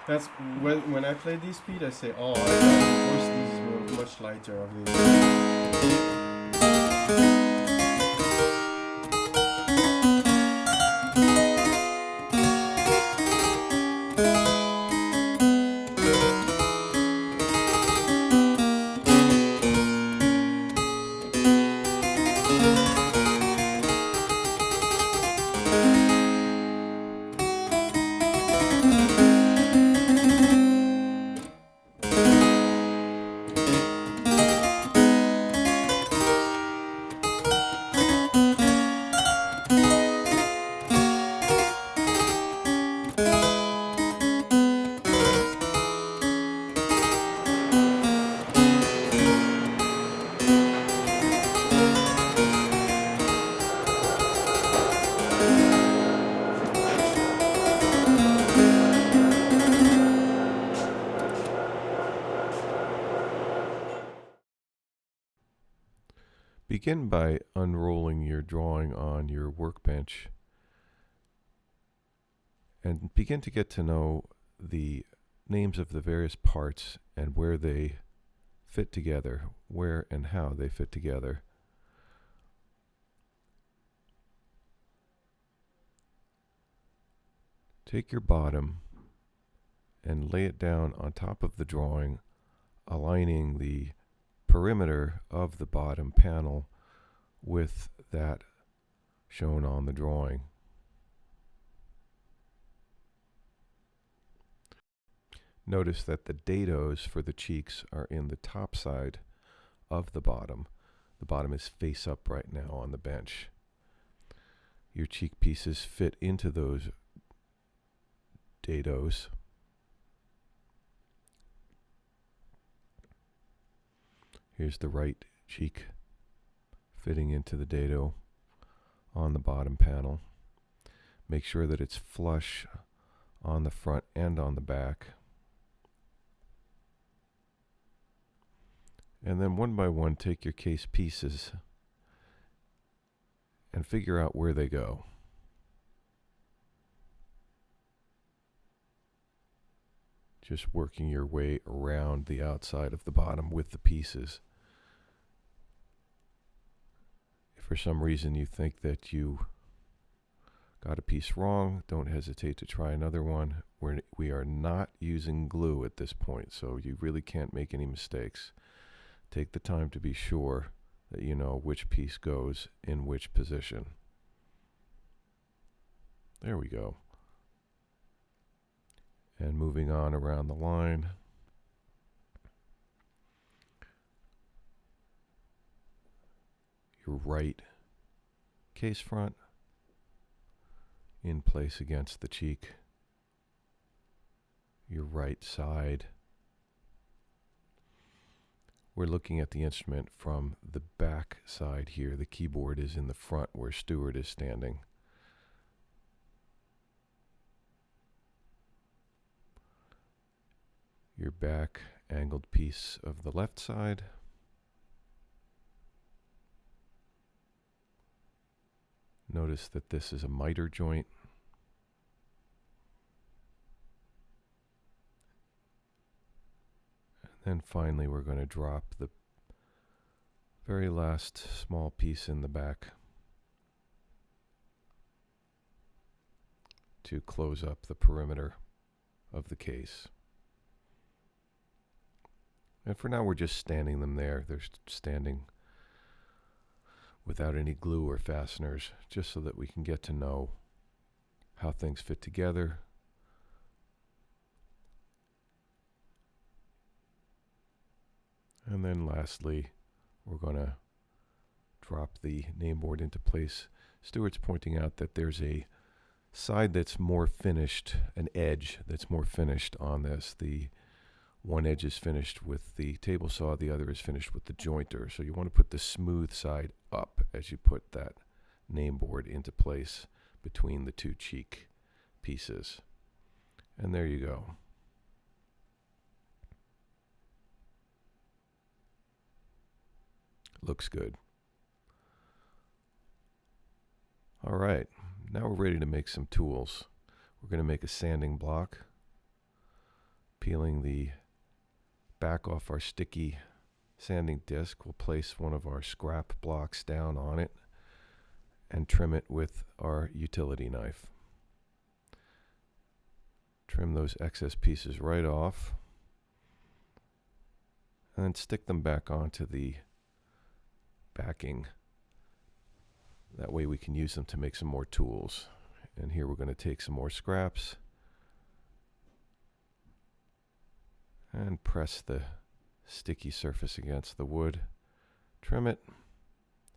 That's when I play this speed, I say, oh, the voice is much lighter of this. Begin by unrolling your drawing on your workbench and begin to get to know the names of the various parts and where they fit together, where and how they fit together. Take your bottom and lay it down on top of the drawing, aligning the perimeter of the bottom panel with that shown on the drawing. Notice that the dados for the cheeks are in the top side of the bottom. The bottom is face up right now on the bench. Your cheek pieces fit into those dados. Here's the right cheek fitting into the dado on the bottom panel. Make sure that it's flush on the front and on the back. And then one by one, take your case pieces and figure out where they go. Just working your way around the outside of the bottom with the pieces. If for some reason you think that you got a piece wrong, don't hesitate to try another one. We are not using glue at this point, so you really can't make any mistakes. Take the time to be sure that you know which piece goes in which position. There we go. And moving on around the line. Your right case front in place against the cheek. Your right side. We're looking at the instrument from the back side here. The keyboard is in the front where Stuart is standing. Your back angled piece of the left side. Notice that this is a miter joint. And then finally we're going to drop the very last small piece in the back to close up the perimeter of the case. And for now we're just standing them there. They're standing without any glue or fasteners, just so that we can get to know how things fit together. And then lastly, we're going to drop the nameboard into place. Stuart's pointing out that there's a side that's more finished, an edge that's more finished on this. The one edge is finished with the table saw, the other is finished with the jointer. So you want to put the smooth side up as you put that nameboard into place between the two cheek pieces. And there you go. Looks good. All right, now we're ready to make some tools. We're going to make a sanding block. Peeling the back off our sticky sanding disc, we'll place one of our scrap blocks down on it and trim it with our utility knife. Trim those excess pieces right off, and then stick them back onto the backing. That way we can use them to make some more tools. And here we're going to take some more scraps and press the sticky surface against the wood. Trim it.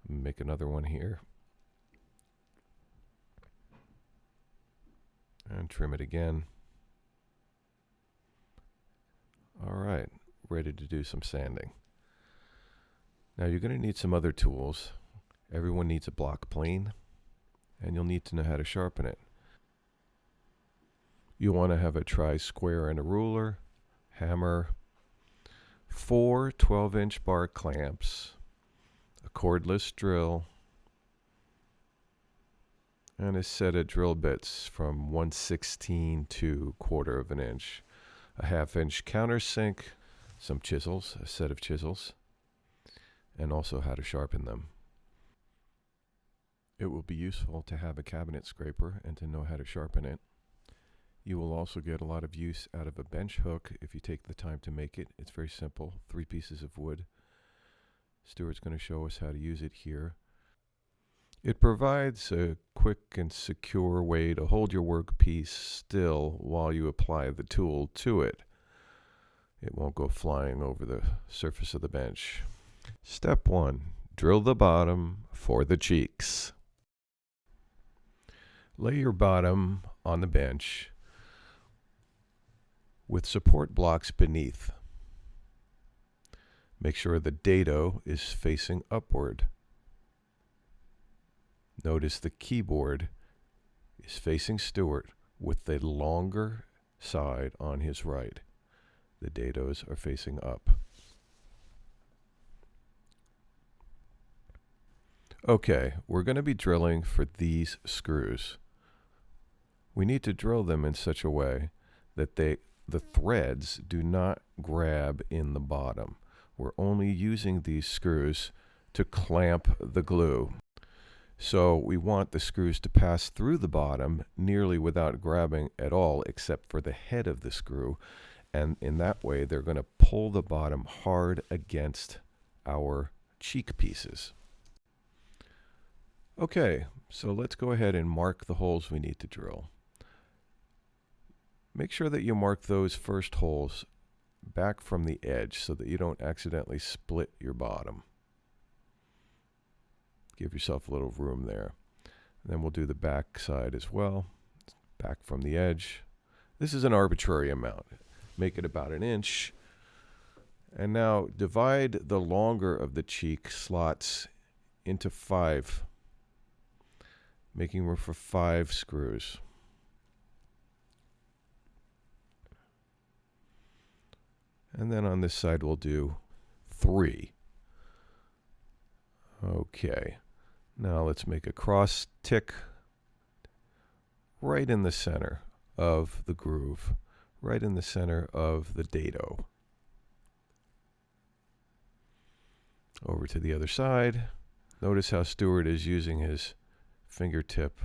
Make another one here. And trim it again. All right, ready to do some sanding. Now you're going to need some other tools. Everyone needs a block plane, and you'll need to know how to sharpen it. You want to have a tri-square and a ruler, hammer, 4 12-inch bar clamps, a cordless drill, and a set of drill bits from 1/16 to 1/4 of an inch, a 1/2 inch countersink, some chisels, a set of chisels, and also how to sharpen them. It will be useful to have a cabinet scraper and to know how to sharpen it. You will also get a lot of use out of a bench hook if you take the time to make it. It's very simple, 3 pieces of wood. Stuart's going to show us how to use it here. It provides a quick and secure way to hold your workpiece still while you apply the tool to it. It won't go flying over the surface of the bench. Step 1. Drill the bottom for the cheeks. Lay your bottom on the bench with support blocks beneath. Make sure the dado is facing upward. Notice the keyboard is facing Stuart with the longer side on his right. The dados are facing up. Okay, we're going to be drilling for these screws. We need to drill them in such a way that the threads do not grab in the bottom. We're only using these screws to clamp the glue. So we want the screws to pass through the bottom nearly without grabbing at all, except for the head of the screw. And in that way, they're going to pull the bottom hard against our cheek pieces. Okay, so let's go ahead and mark the holes we need to drill. Make sure that you mark those first holes back from the edge so that you don't accidentally split your bottom. Give yourself a little room there. And then we'll do the back side as well, back from the edge. This is an arbitrary amount. Make it about 1 inch. And now divide the longer of the cheek slots into 5, making room for 5 screws. And then on this side we'll do 3. Okay, now let's make a cross tick right in the center of the groove, right in the center of the dado. Over to the other side. Notice how Stuart is using his fingertip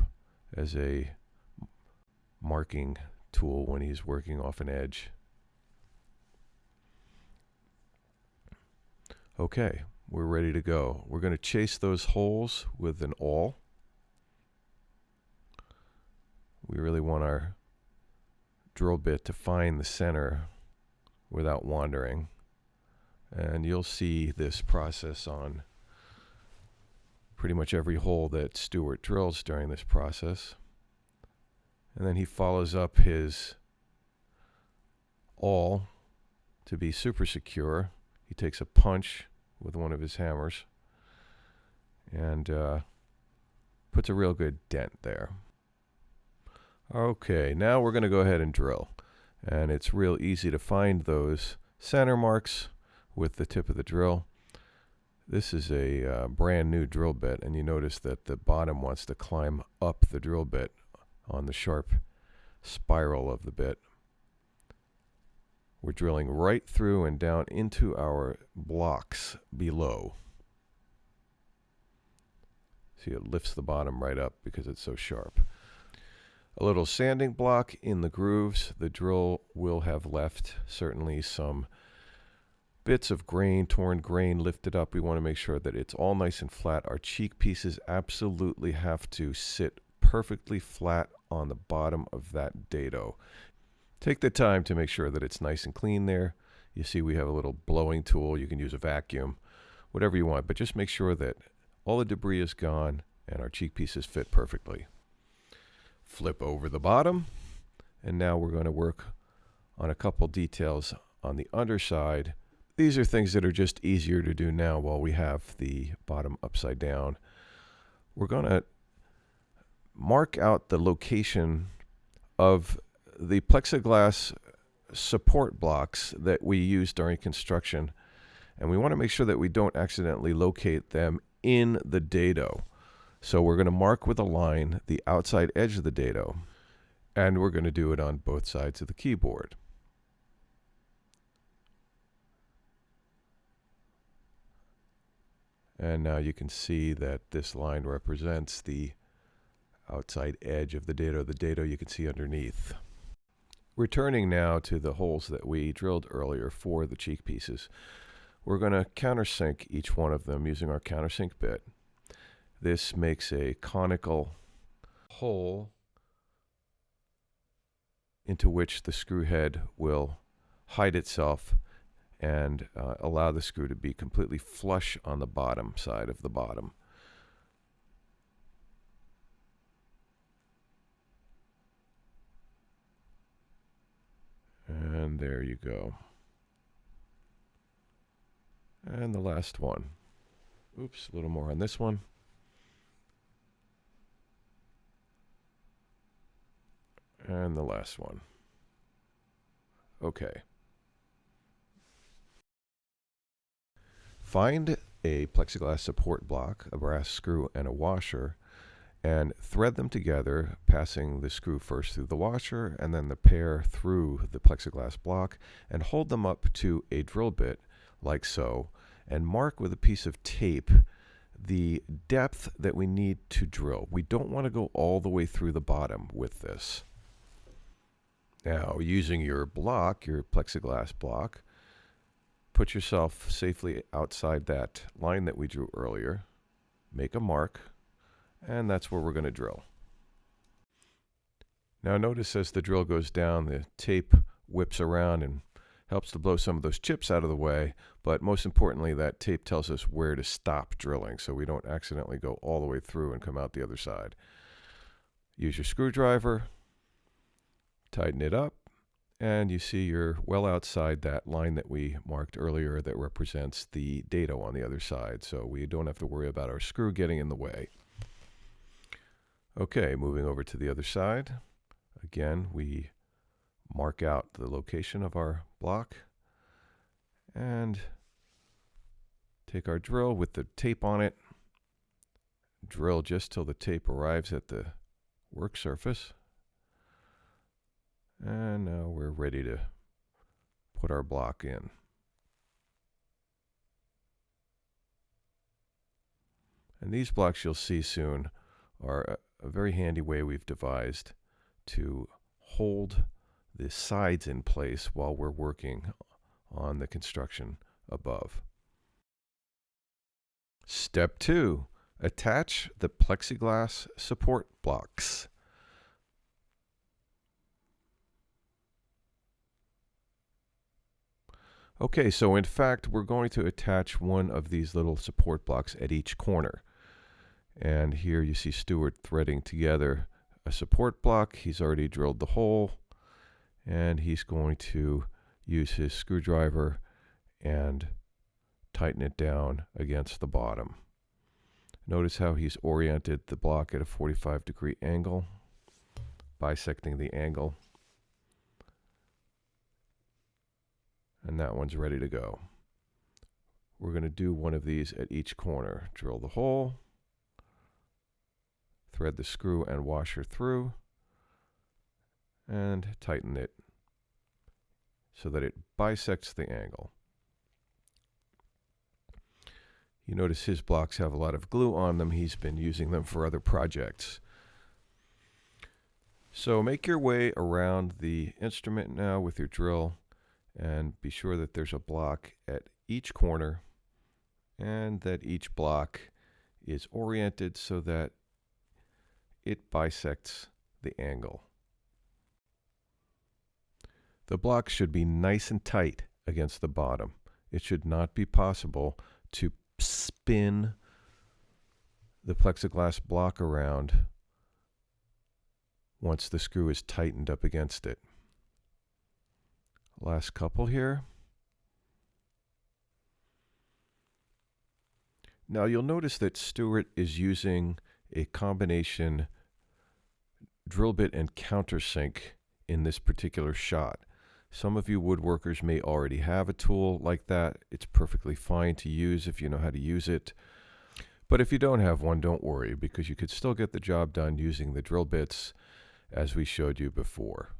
as a marking tool when he's working off an edge. Okay, we're ready to go. We're going to chase those holes with an awl. We really want our drill bit to find the center without wandering. And you'll see this process on pretty much every hole that Stuart drills during this process. And then he follows up his awl to be super secure. He takes a punch with one of his hammers and puts a real good dent there. Okay, now we're going to go ahead and drill. And it's real easy to find those center marks with the tip of the drill. This is a brand new drill bit, and you notice that the bottom wants to climb up the drill bit on the sharp spiral of the bit. We're drilling right through and down into our blocks below. See, it lifts the bottom right up because it's so sharp. A little sanding block in the grooves. The drill will have left certainly some bits of grain, torn grain lifted up. We want to make sure that it's all nice and flat. Our cheek pieces absolutely have to sit perfectly flat on the bottom of that dado. Take the time to make sure that it's nice and clean there. You see we have a little blowing tool. You can use a vacuum, whatever you want, but just make sure that all the debris is gone and our cheek pieces fit perfectly. Flip over the bottom, and now we're going to work on a couple details on the underside. These are things that are just easier to do now while we have the bottom upside down. We're going to mark out the location of the plexiglass support blocks that we use during construction, and we want to make sure that we don't accidentally locate them in the dado. So we're going to mark with a line the outside edge of the dado, and we're going to do it on both sides of the keyboard. And now you can see that this line represents the outside edge of the dado. The dado you can see underneath. Returning now to the holes that we drilled earlier for the cheek pieces, we're going to countersink each one of them using our countersink bit. This makes a conical hole into which the screw head will hide itself and allow the screw to be completely flush on the bottom side of the bottom. And there you go. And the last one. Oops, a little more on this one. And the last one. Okay. Find a plexiglass support block, a brass screw, and a washer, and thread them together, passing the screw first through the washer and then the pair through the plexiglass block, and hold them up to a drill bit like so, and mark with a piece of tape the depth that we need to drill. We don't want to go all the way through the bottom with this. Now, using your block, your plexiglass block, put yourself safely outside that line that we drew earlier, make a mark, and that's where we're going to drill. Now notice as the drill goes down, the tape whips around and helps to blow some of those chips out of the way, but most importantly, that tape tells us where to stop drilling so we don't accidentally go all the way through and come out the other side. Use your screwdriver, tighten it up, and you see you're well outside that line that we marked earlier that represents the dado on the other side, so we don't have to worry about our screw getting in the way. Okay, moving over to the other side. Again, we mark out the location of our block and take our drill with the tape on it, drill just till the tape arrives at the work surface. And now we're ready to put our block in. And these blocks you'll see soon are a very handy way we've devised to hold the sides in place while we're working on the construction above. Step 2, attach the plexiglass support blocks. Okay, so in fact, we're going to attach one of these little support blocks at each corner. And here you see Stuart threading together a support block. He's already drilled the hole, and he's going to use his screwdriver and tighten it down against the bottom. Notice how he's oriented the block at a 45-degree angle, bisecting the angle. And that one's ready to go. We're going to do one of these at each corner. Drill the hole, thread the screw and washer through, and tighten it so that it bisects the angle. You notice his blocks have a lot of glue on them. He's been using them for other projects. So make your way around the instrument now with your drill and be sure that there's a block at each corner and that each block is oriented so that it bisects the angle. The block should be nice and tight against the bottom. It should not be possible to spin the plexiglass block around once the screw is tightened up against it. Last couple here. Now you'll notice that Stuart is using a combination drill bit and countersink in this particular shot. Some of you woodworkers may already have a tool like that. It's perfectly fine to use if you know how to use it. But if you don't have one, don't worry, because you could still get the job done using the drill bits as we showed you before.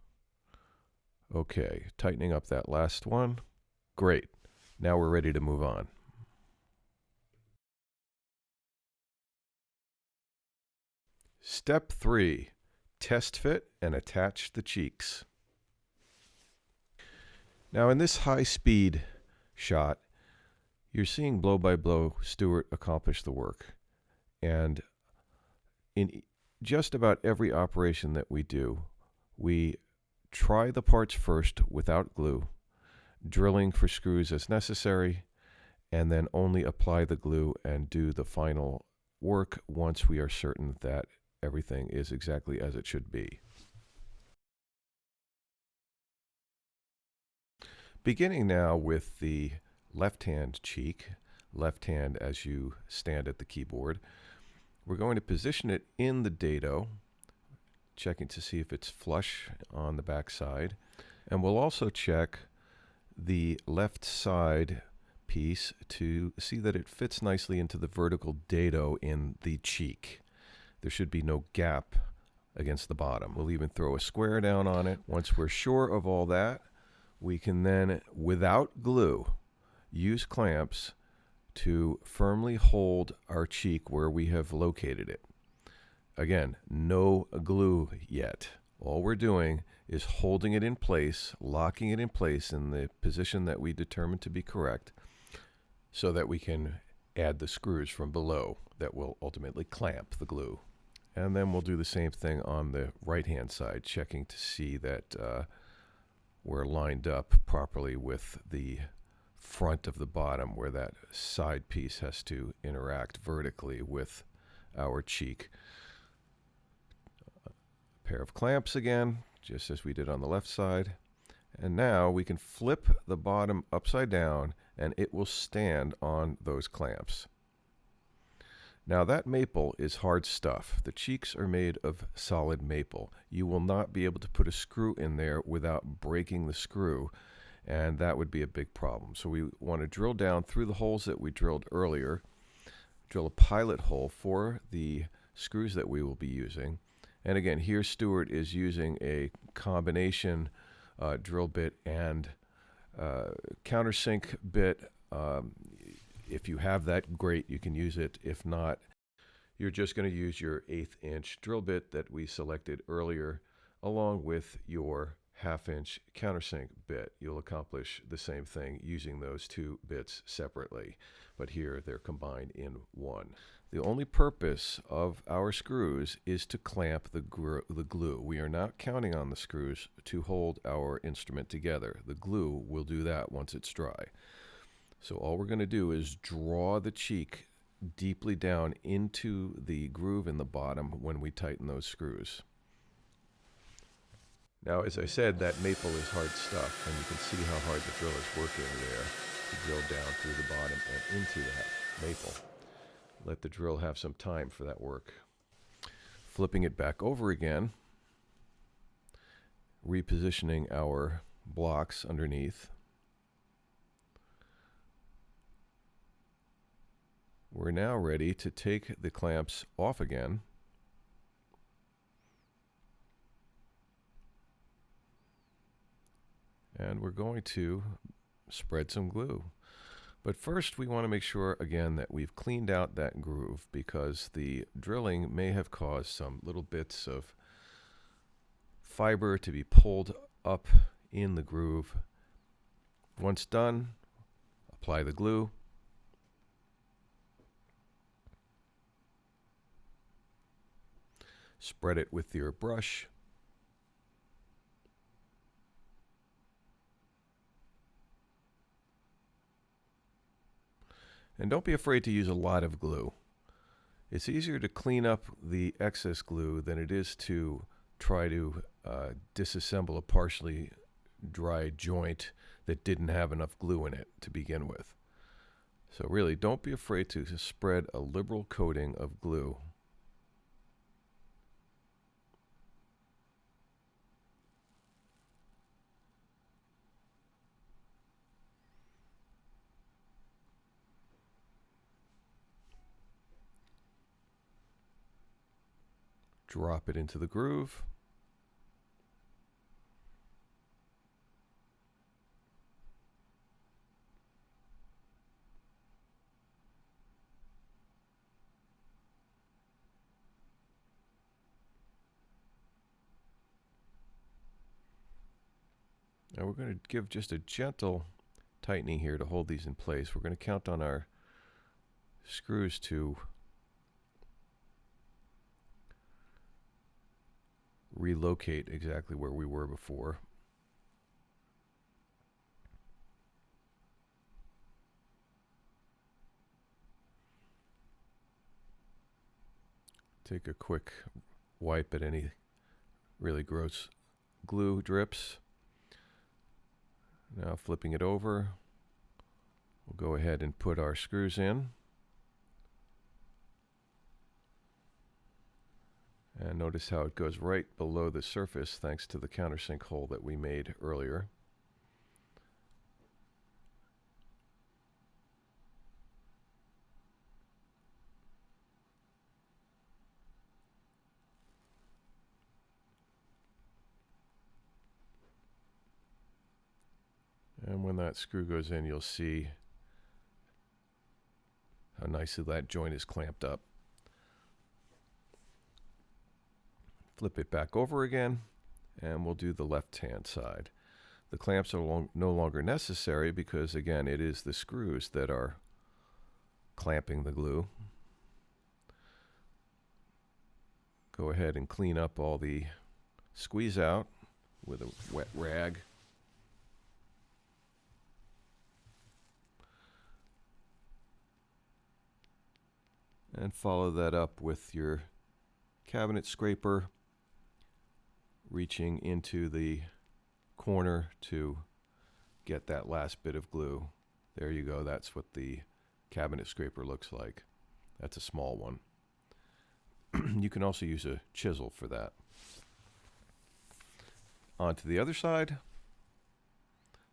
Okay, tightening up that last one. Great. Now we're ready to move on. Step 3. Test fit and attach the cheeks. Now in this high-speed shot, you're seeing blow by blow Stuart accomplish the work. And in just about every operation that we do, we try the parts first without glue, drilling for screws as necessary, and then only apply the glue and do the final work once we are certain that everything is exactly as it should be. Beginning now with the left-hand cheek, left hand as you stand at the keyboard, we're going to position it in the dado, checking to see if it's flush on the back side. And we'll also check the left side piece to see that it fits nicely into the vertical dado in the cheek. There should be no gap against the bottom. We'll even throw a square down on it. Once we're sure of all that, we can then, without glue, use clamps to firmly hold our cheek where we have located it. Again, no glue yet. All we're doing is holding it in place, locking it in place in the position that we determined to be correct, so that we can add the screws from below that will ultimately clamp the glue. And then we'll do the same thing on the right-hand side, checking to see that we're lined up properly with the front of the bottom, where that side piece has to interact vertically with our cheek. A pair of clamps again, just as we did on the left side. And now we can flip the bottom upside down and it will stand on those clamps. Now that maple is hard stuff. The cheeks are made of solid maple. You will not be able to put a screw in there without breaking the screw, and that would be a big problem. So we want to drill down through the holes that we drilled earlier, drill a pilot hole for the screws that we will be using. And again, here Stuart is using a combination drill bit and countersink bit. If you have that, great, you can use it. If not, you're just going to use your 1/8 inch drill bit that we selected earlier, along with your 1/2 inch countersink bit. You'll accomplish the same thing using those two bits separately, but here they're combined in one. The only purpose of our screws is to clamp the glue. We are not counting on the screws to hold our instrument together. The glue will do that once it's dry. So all we're going to do is draw the cheek deeply down into the groove in the bottom when we tighten those screws. Now, as I said, that maple is hard stuff, and you can see how hard the drill is working there to drill down through the bottom and into that maple. Let the drill have some time for that work. Flipping it back over again, repositioning our blocks underneath. We're now ready to take the clamps off again. And we're going to spread some glue. But first we want to make sure again that we've cleaned out that groove, because the drilling may have caused some little bits of fiber to be pulled up in the groove. Once done, apply the glue. Spread it with your brush. And don't be afraid to use a lot of glue. It's easier to clean up the excess glue than it is to try to disassemble a partially dry joint that didn't have enough glue in it to begin with. So really, don't be afraid to spread a liberal coating of glue. Drop it into the groove. Now we're going to give just a gentle tightening here to hold these in place. We're going to count on our screws to relocate exactly where we were before. Take a quick wipe at any really gross glue drips. Now flipping it over, we'll go ahead and put our screws in. And notice how it goes right below the surface thanks to the countersink hole that we made earlier. And when that screw goes in, you'll see how nicely that joint is clamped up. Flip it back over again, and we'll do the left-hand side. The clamps are no longer necessary because, again, it is the screws that are clamping the glue. Go ahead and clean up all the squeeze out with a wet rag. And follow that up with your cabinet scraper, reaching into the corner to get that last bit of glue. There you go. That's what the cabinet scraper looks like. That's a small one. You can also use a chisel for that. On to the other side.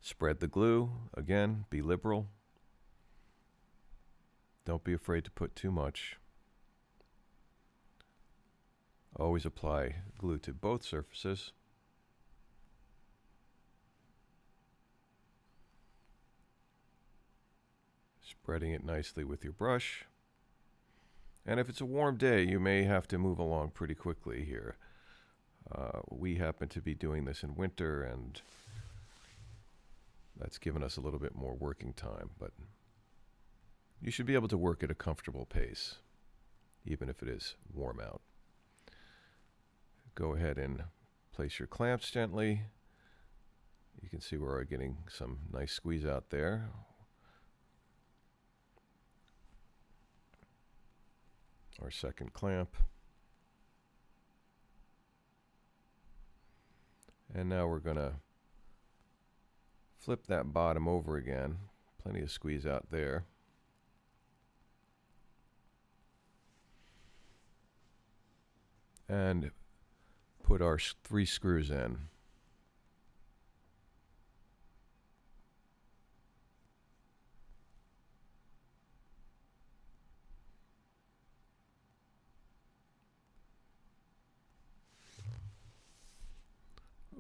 Spread the glue. Again, be liberal. Don't be afraid to put too much. Always apply glue to both surfaces. Spreading it nicely with your brush. And if it's a warm day, you may have to move along pretty quickly here. We happen to be doing this in winter, and that's given us a little bit more working time, but you should be able to work at a comfortable pace, even if it is warm out. Go ahead and place your clamps gently. You can see we're getting some nice squeeze out there. Our second clamp. And now we're going to flip that bottom over again. Plenty of squeeze out there. And put our 3 screws in.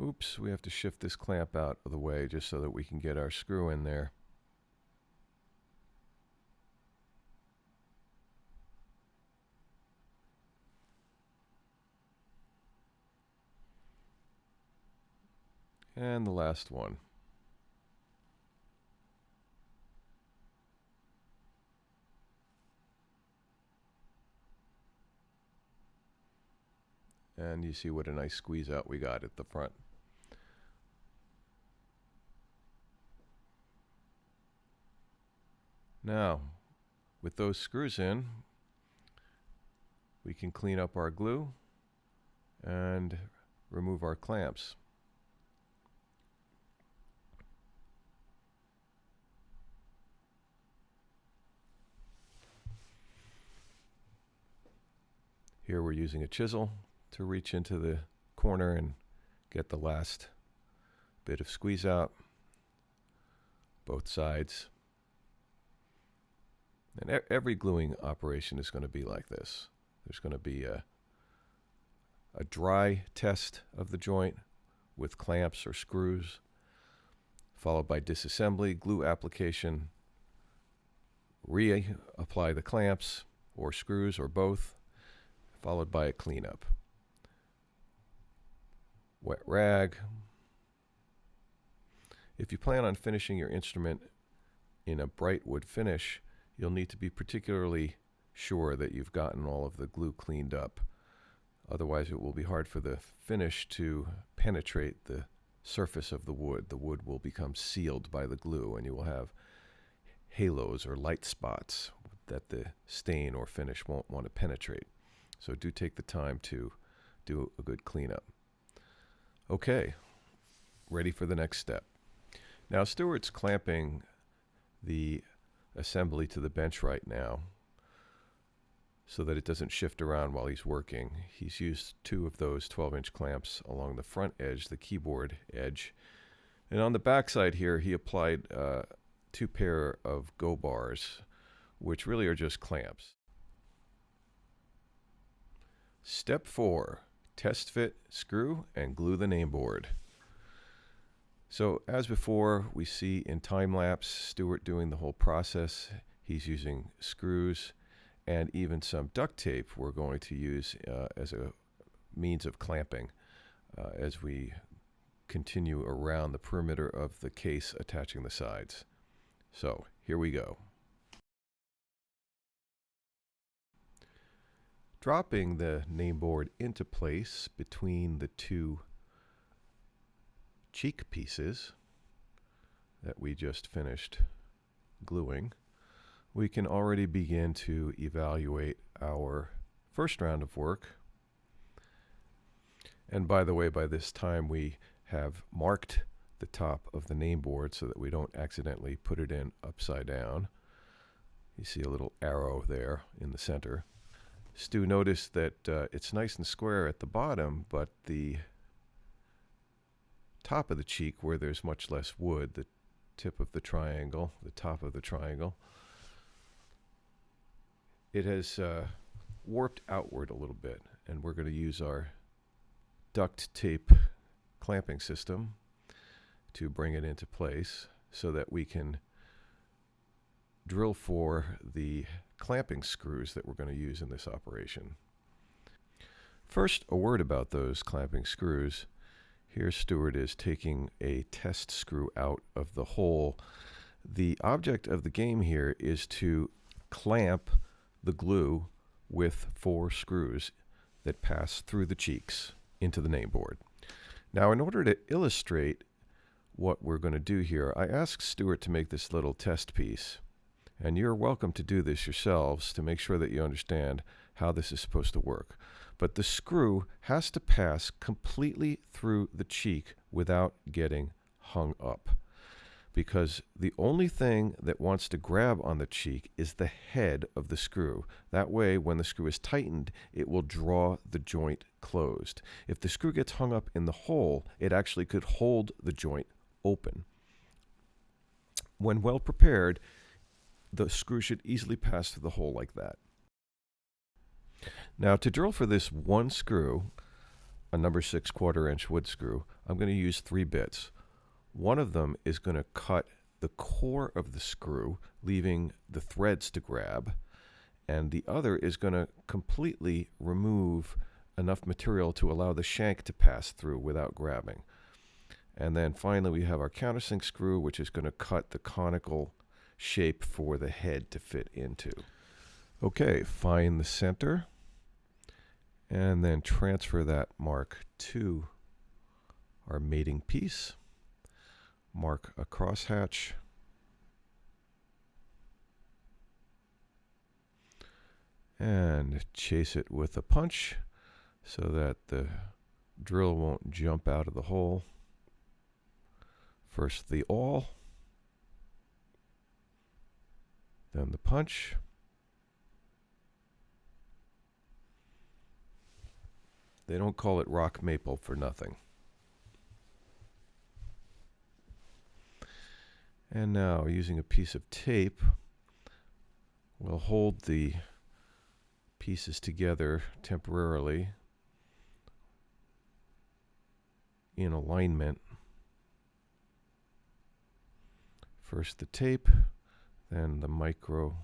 Oops, we have to shift this clamp out of the way just so that we can get our screw in there. And the last one. And you see what a nice squeeze out we got at the front. Now, with those screws in, we can clean up our glue and remove our clamps. Here we're using a chisel to reach into the corner and get the last bit of squeeze out, both sides. And every gluing operation is going to be like this. There's going to be a dry test of the joint with clamps or screws, followed by disassembly, glue application, reapply the clamps or screws or both, followed by a cleanup. Wet rag. If you plan on finishing your instrument in a bright wood finish, you'll need to be particularly sure that you've gotten all of the glue cleaned up. Otherwise, it will be hard for the finish to penetrate the surface of the wood. The wood will become sealed by the glue, and you will have halos or light spots that the stain or finish won't want to penetrate. So do take the time to do a good cleanup. Okay, ready for the next step. Now, Stuart's clamping the assembly to the bench right now so that it doesn't shift around while he's working. He's used 2 of those 12-inch clamps along the front edge, the keyboard edge. And on the back side here, he applied 2 pair of go bars, which really are just clamps. Step 4, test fit, screw, and glue the nameboard. So as before, we see in time-lapse Stuart doing the whole process. He's using screws and even some duct tape we're going to use as a means of clamping as we continue around the perimeter of the case attaching the sides. So here we go. Dropping the nameboard into place between the 2 cheek pieces that we just finished gluing, we can already begin to evaluate our first round of work. And by the way, by this time we have marked the top of the nameboard so that we don't accidentally put it in upside down. You see a little arrow there in the center. Stu noticed that it's nice and square at the bottom, but the top of the cheek, where there's much less wood, the tip of the triangle, the top of the triangle, it has warped outward a little bit, and we're going to use our duct tape clamping system to bring it into place so that we can drill for the clamping screws that we're going to use in this operation. First, a word about those clamping screws. Here Stuart is taking a test screw out of the hole. The object of the game here is to clamp the glue with 4 screws that pass through the cheeks into the nameboard. Now, in order to illustrate what we're going to do here, I asked Stuart to make this little test piece. And you're welcome to do this yourselves to make sure that you understand how this is supposed to work. But the screw has to pass completely through the cheek without getting hung up, because the only thing that wants to grab on the cheek is the head of the screw. That way, when the screw is tightened, it will draw the joint closed. If the screw gets hung up in the hole, it actually could hold the joint open. When well prepared, the screw should easily pass through the hole like that. Now, to drill for this one screw, a number 6 1/4-inch wood screw, I'm going to use 3 bits. One of them is going to cut the core of the screw, leaving the threads to grab, and the other is going to completely remove enough material to allow the shank to pass through without grabbing. And then finally we have our countersink screw, which is going to cut the conical shape for the head to fit into. Okay, find the center and then transfer that mark to our mating piece. Mark a crosshatch. And chase it with a punch so that the drill won't jump out of the hole. First the awl, then the punch. They don't call it rock maple for nothing. And now, using a piece of tape, we'll hold the pieces together temporarily in alignment. First the tape, then the micro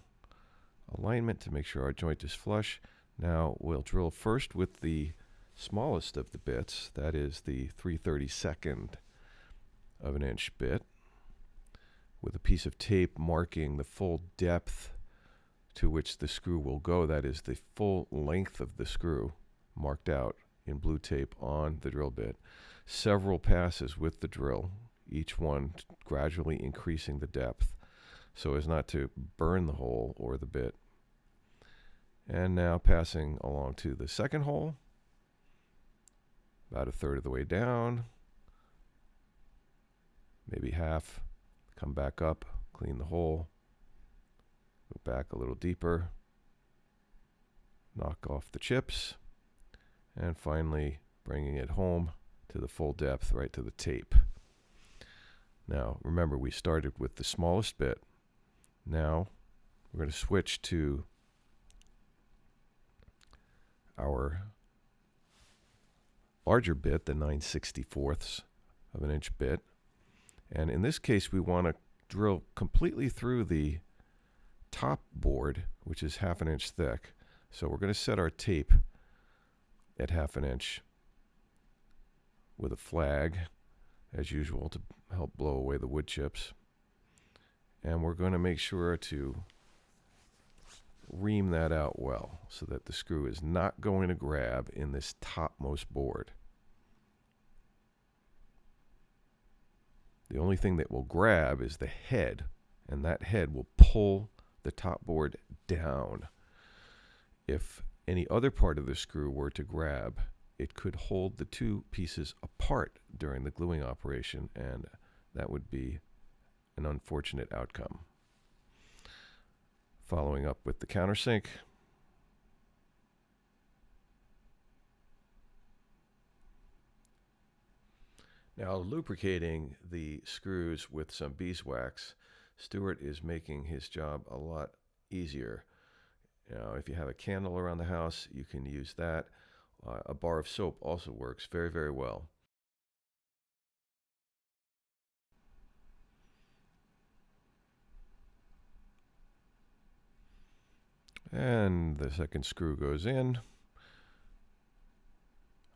alignment to make sure our joint is flush. Now we'll drill first with the smallest of the bits, that is the 3/32 of an inch bit, with a piece of tape marking the full depth to which the screw will go, that is the full length of the screw marked out in blue tape on the drill bit. Several passes with the drill, each one gradually increasing the depth so as not to burn the hole or the bit. And now passing along to the second hole, about 1/3 of the way down, maybe half, come back up, clean the hole, go back a little deeper, knock off the chips, and finally bringing it home to the full depth right to the tape. Now remember, we started with the smallest bit. Now we're going to switch to our larger bit, the 9/64 of an inch bit. And in this case, we want to drill completely through the top board, which is 1/2 inch thick. So we're going to set our tape at 1/2 inch with a flag, as usual, to help blow away the wood chips. And we're going to make sure to ream that out well so that the screw is not going to grab in this topmost board. The only thing that will grab is the head, and that head will pull the top board down. If any other part of the screw were to grab, it could hold the two pieces apart during the gluing operation, and that would be an unfortunate outcome. Following up with the countersink. Now, lubricating the screws with some beeswax, Stuart is making his job a lot easier. Now, if you have a candle around the house, you can use that. A bar of soap also works very, very well. And the second screw goes in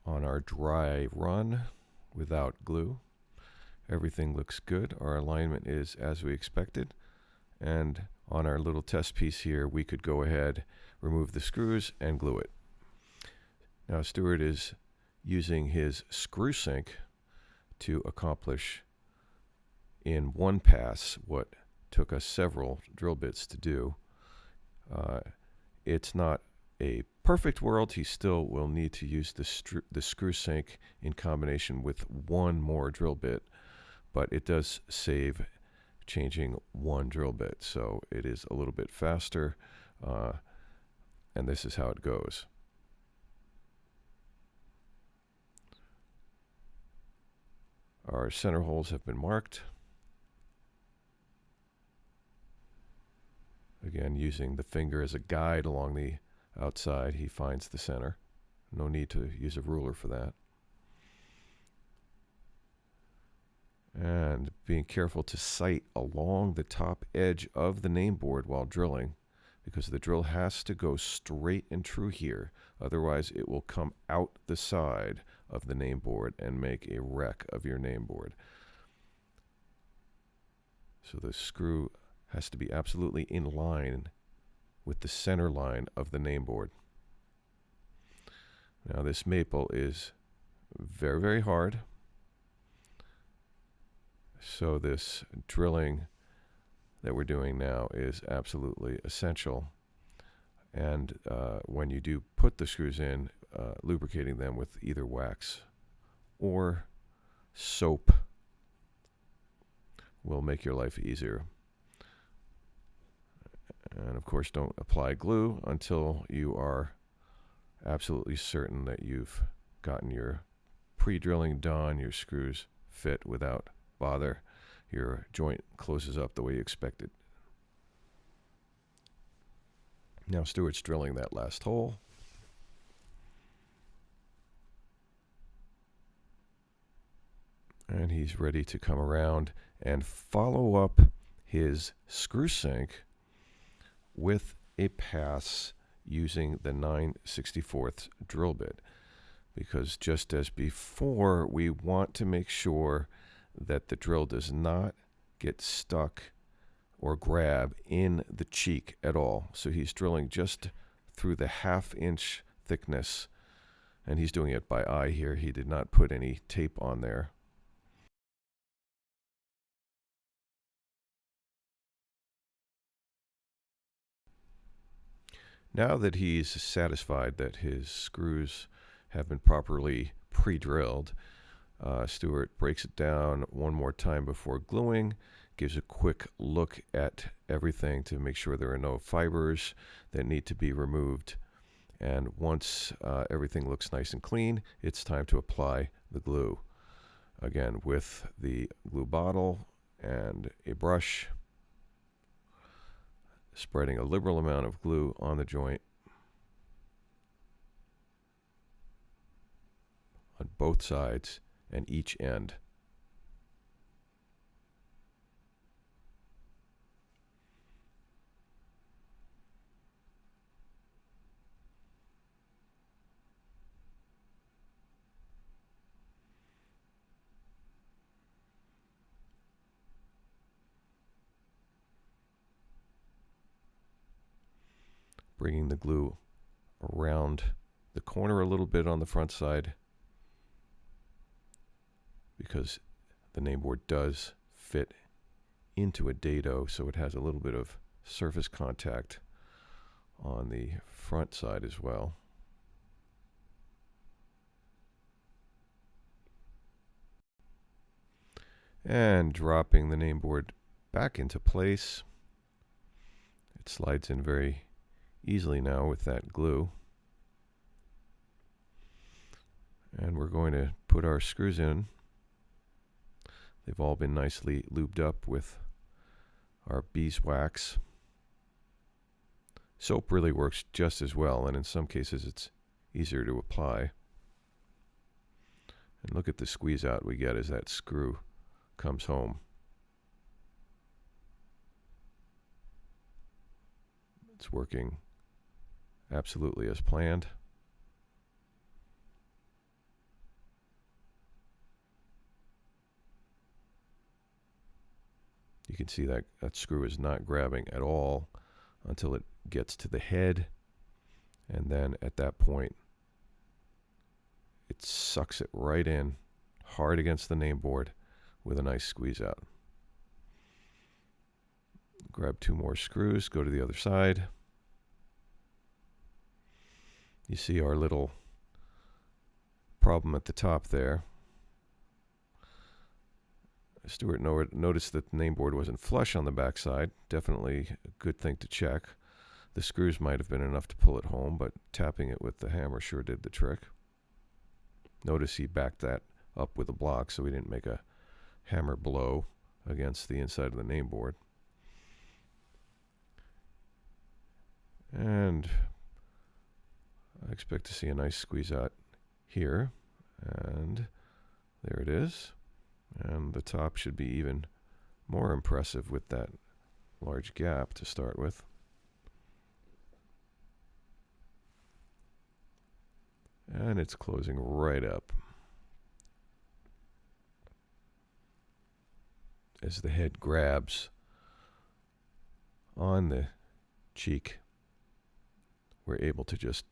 on our dry run without glue. Everything looks good. Our alignment is as we expected. And on our little test piece here, we could go ahead, remove the screws, and glue it. Now Stuart is using his screw sink to accomplish in one pass what took us several drill bits to do. It's not a perfect world. He still will need to use the screw sink in combination with one more drill bit, but it does save changing one drill bit, so it is a little bit faster, and this is how it goes. Our center holes have been marked. Again, using the finger as a guide along the outside, he finds the center. No need to use a ruler for that. And being careful to sight along the top edge of the nameboard while drilling, because the drill has to go straight and true here. Otherwise, it will come out the side of the nameboard and make a wreck of your nameboard. So the screw has to be absolutely in line with the center line of the nameboard. Now this maple is very, very hard. So this drilling that we're doing now is absolutely essential. And when you do put the screws in, lubricating them with either wax or soap will make your life easier. And of course, don't apply glue until you are absolutely certain that you've gotten your pre-drilling done, your screws fit without bother, your joint closes up the way you expect it. Now Stuart's drilling that last hole. And he's ready to come around and follow up his screw sink with a pass using the 9/64 drill bit. Because just as before, we want to make sure that the drill does not get stuck or grab in the cheek at all. So he's drilling just through the 1/2 inch thickness, and he's doing it by eye here. He did not put any tape on there. Now that he's satisfied that his screws have been properly pre-drilled, Stuart breaks it down one more time before gluing, gives a quick look at everything to make sure there are no fibers that need to be removed. And once everything looks nice and clean, it's time to apply the glue. Again, with the glue bottle and a brush, spreading a liberal amount of glue on the joint on both sides and each end. Bringing the glue around the corner a little bit on the front side, because the nameboard does fit into a dado, so it has a little bit of surface contact on the front side as well. And dropping the nameboard back into place. It slides in very easily now with that glue. And we're going to put our screws in. They've all been nicely lubed up with our beeswax. Soap really works just as well, and in some cases it's easier to apply. And look at the squeeze out we get as that screw comes home. It's working absolutely as planned. You can see that that screw is not grabbing at all until it gets to the head, and then at that point it sucks it right in hard against the nameboard with a nice squeeze out. Grab 2 more screws, go to the other side. You see our little problem at the top there. Stuart noticed that the nameboard wasn't flush on the backside. Definitely a good thing to check. The screws might have been enough to pull it home, but tapping it with the hammer sure did the trick. Notice he backed that up with a block so he didn't make a hammer blow against the inside of the nameboard. And I expect to see a nice squeeze out here, and there it is. And the top should be even more impressive with that large gap to start with. And it's closing right up as the head grabs on the cheek. We're able to just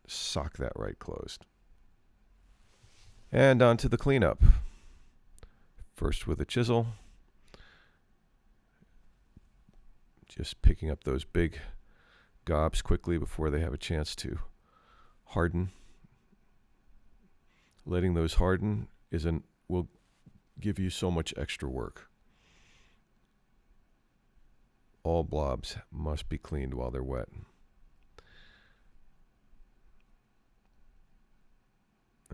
sock that right closed. And on to the cleanup. First with a chisel, just picking up those big gobs quickly before they have a chance to harden. Letting those harden will give you so much extra work. All blobs must be cleaned while they're wet.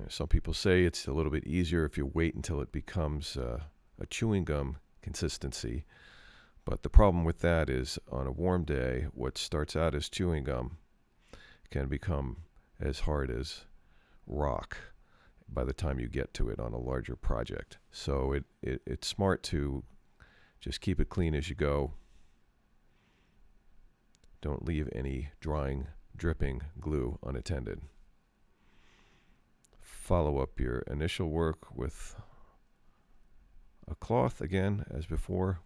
Some people say it's a little bit easier if you wait until it becomes a chewing gum consistency. But the problem with that is on a warm day, what starts out as chewing gum can become as hard as rock by the time you get to it on a larger project. So it's smart to just keep it clean as you go. Don't leave any drying, dripping glue unattended. Follow up your initial work with a cloth again, as before.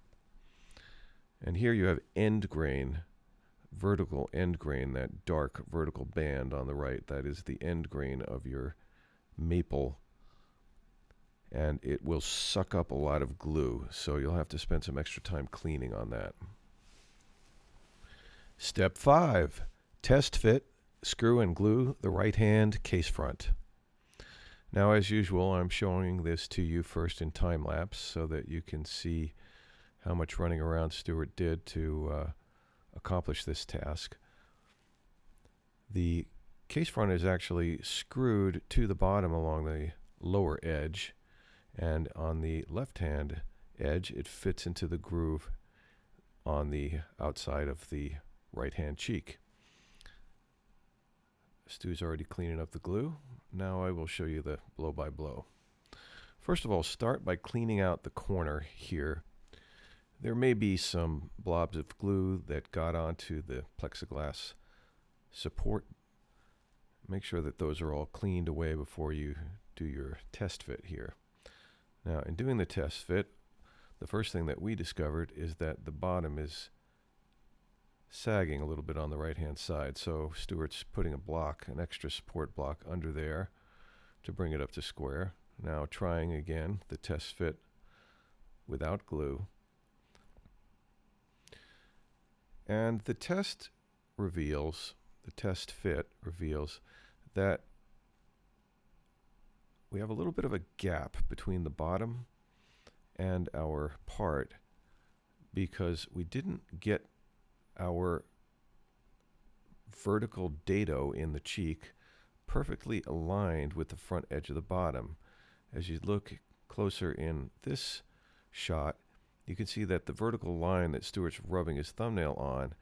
And here you have end grain, vertical end grain, that dark vertical band on the right. That is the end grain of your maple. And it will suck up a lot of glue, so you'll have to spend some extra time cleaning on that. Step 5, test fit, screw and glue the right hand case front. Now, as usual, I'm showing this to you first in time lapse so that you can see how much running around Stuart did to accomplish this task. The case front is actually screwed to the bottom along the lower edge, and on the left hand edge it fits into the groove on the outside of the right hand cheek. Stu's already cleaning up the glue. Now I will show you the blow by blow. First of all, start by cleaning out the corner here. There may be some blobs of glue that got onto the plexiglass support. Make sure that those are all cleaned away before you do your test fit here. Now, in doing the test fit, the first thing that we discovered is that the bottom is sagging a little bit on the right hand side, so Stuart's putting a block, an extra support block under there to bring it up to square. Now trying again the test fit without glue. And the test fit reveals that we have a little bit of a gap between the bottom and our part because we didn't get our vertical dado in the cheek perfectly aligned with the front edge of the bottom. As you look closer in this shot, you can see that the vertical line that Stuart's rubbing his thumbnail on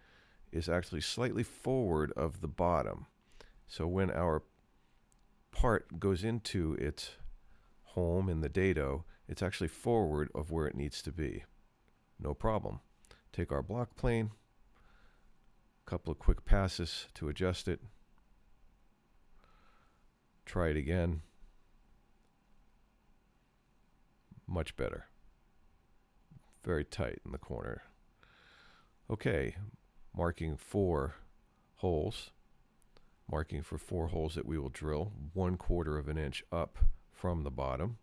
is actually slightly forward of the bottom. So when our part goes into its home in the dado, it's actually forward of where it needs to be. No problem. Take our block plane, couple of quick passes to adjust it. Try it again. Much better. Very tight in the corner. Okay, marking 4 holes. Marking for 4 holes that we will drill 1/4 of an inch up from the bottom.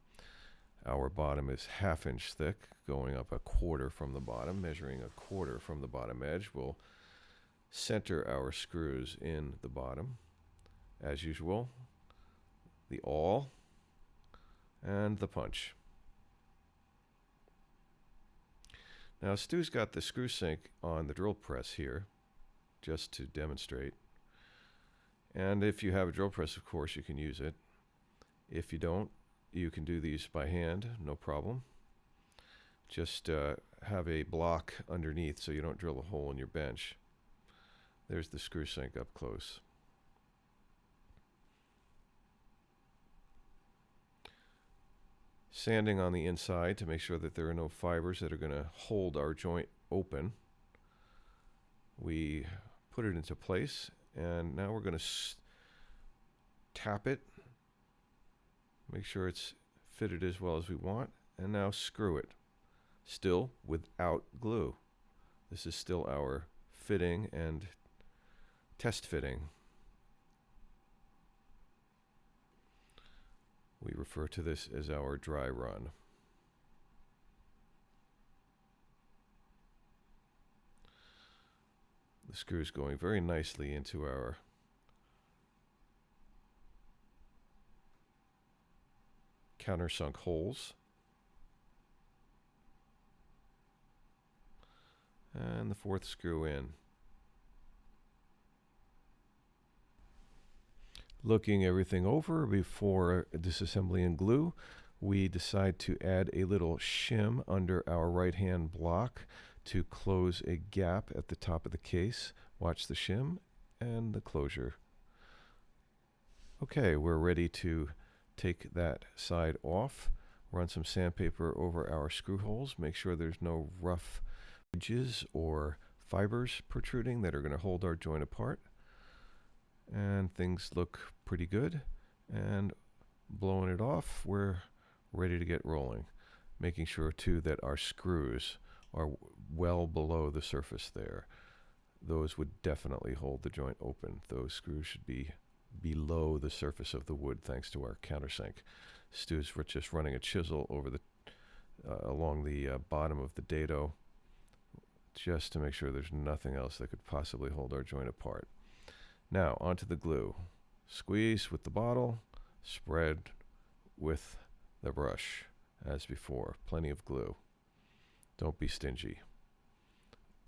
Our bottom is 1/2 inch thick, going up 1/4 from the bottom, measuring 1/4 from the bottom edge. We'll center our screws in the bottom, as usual, the awl, and the punch. Now Stu's got the screw sink on the drill press here, just to demonstrate. And if you have a drill press, of course, you can use it. If you don't, you can do these by hand, no problem. Just have a block underneath so you don't drill a hole in your bench. There's the screw sink up close. sanding on the inside to make sure that there are no fibers that are going to hold our joint open. We put it into place, and now we're going to tap it, make sure it's fitted as well as we want, and now screw it, still without glue. This is still our fitting and test fitting. We refer to this as our dry run. The screw is going very nicely into our countersunk holes. And the fourth screw in. Looking everything over before disassembly and glue, we decide to add a little shim under our right hand block to close a gap at the top of the case. Watch the shim and the closure. Okay, we're ready to take that side off. Run some sandpaper over our screw holes. Make sure there's no rough edges or fibers protruding that are going to hold our joint apart. And things look pretty good. And blowing it off, we're ready to get rolling. Making sure too that our screws are well below the surface there. Those would definitely hold the joint open. Those screws should be below the surface of the wood thanks to our countersink. Stu's just running a chisel over the along the bottom of the dado just to make sure there's nothing else that could possibly hold our joint apart. Now, onto the glue. Squeeze with the bottle, spread with the brush, as before. Plenty of glue. Don't be stingy.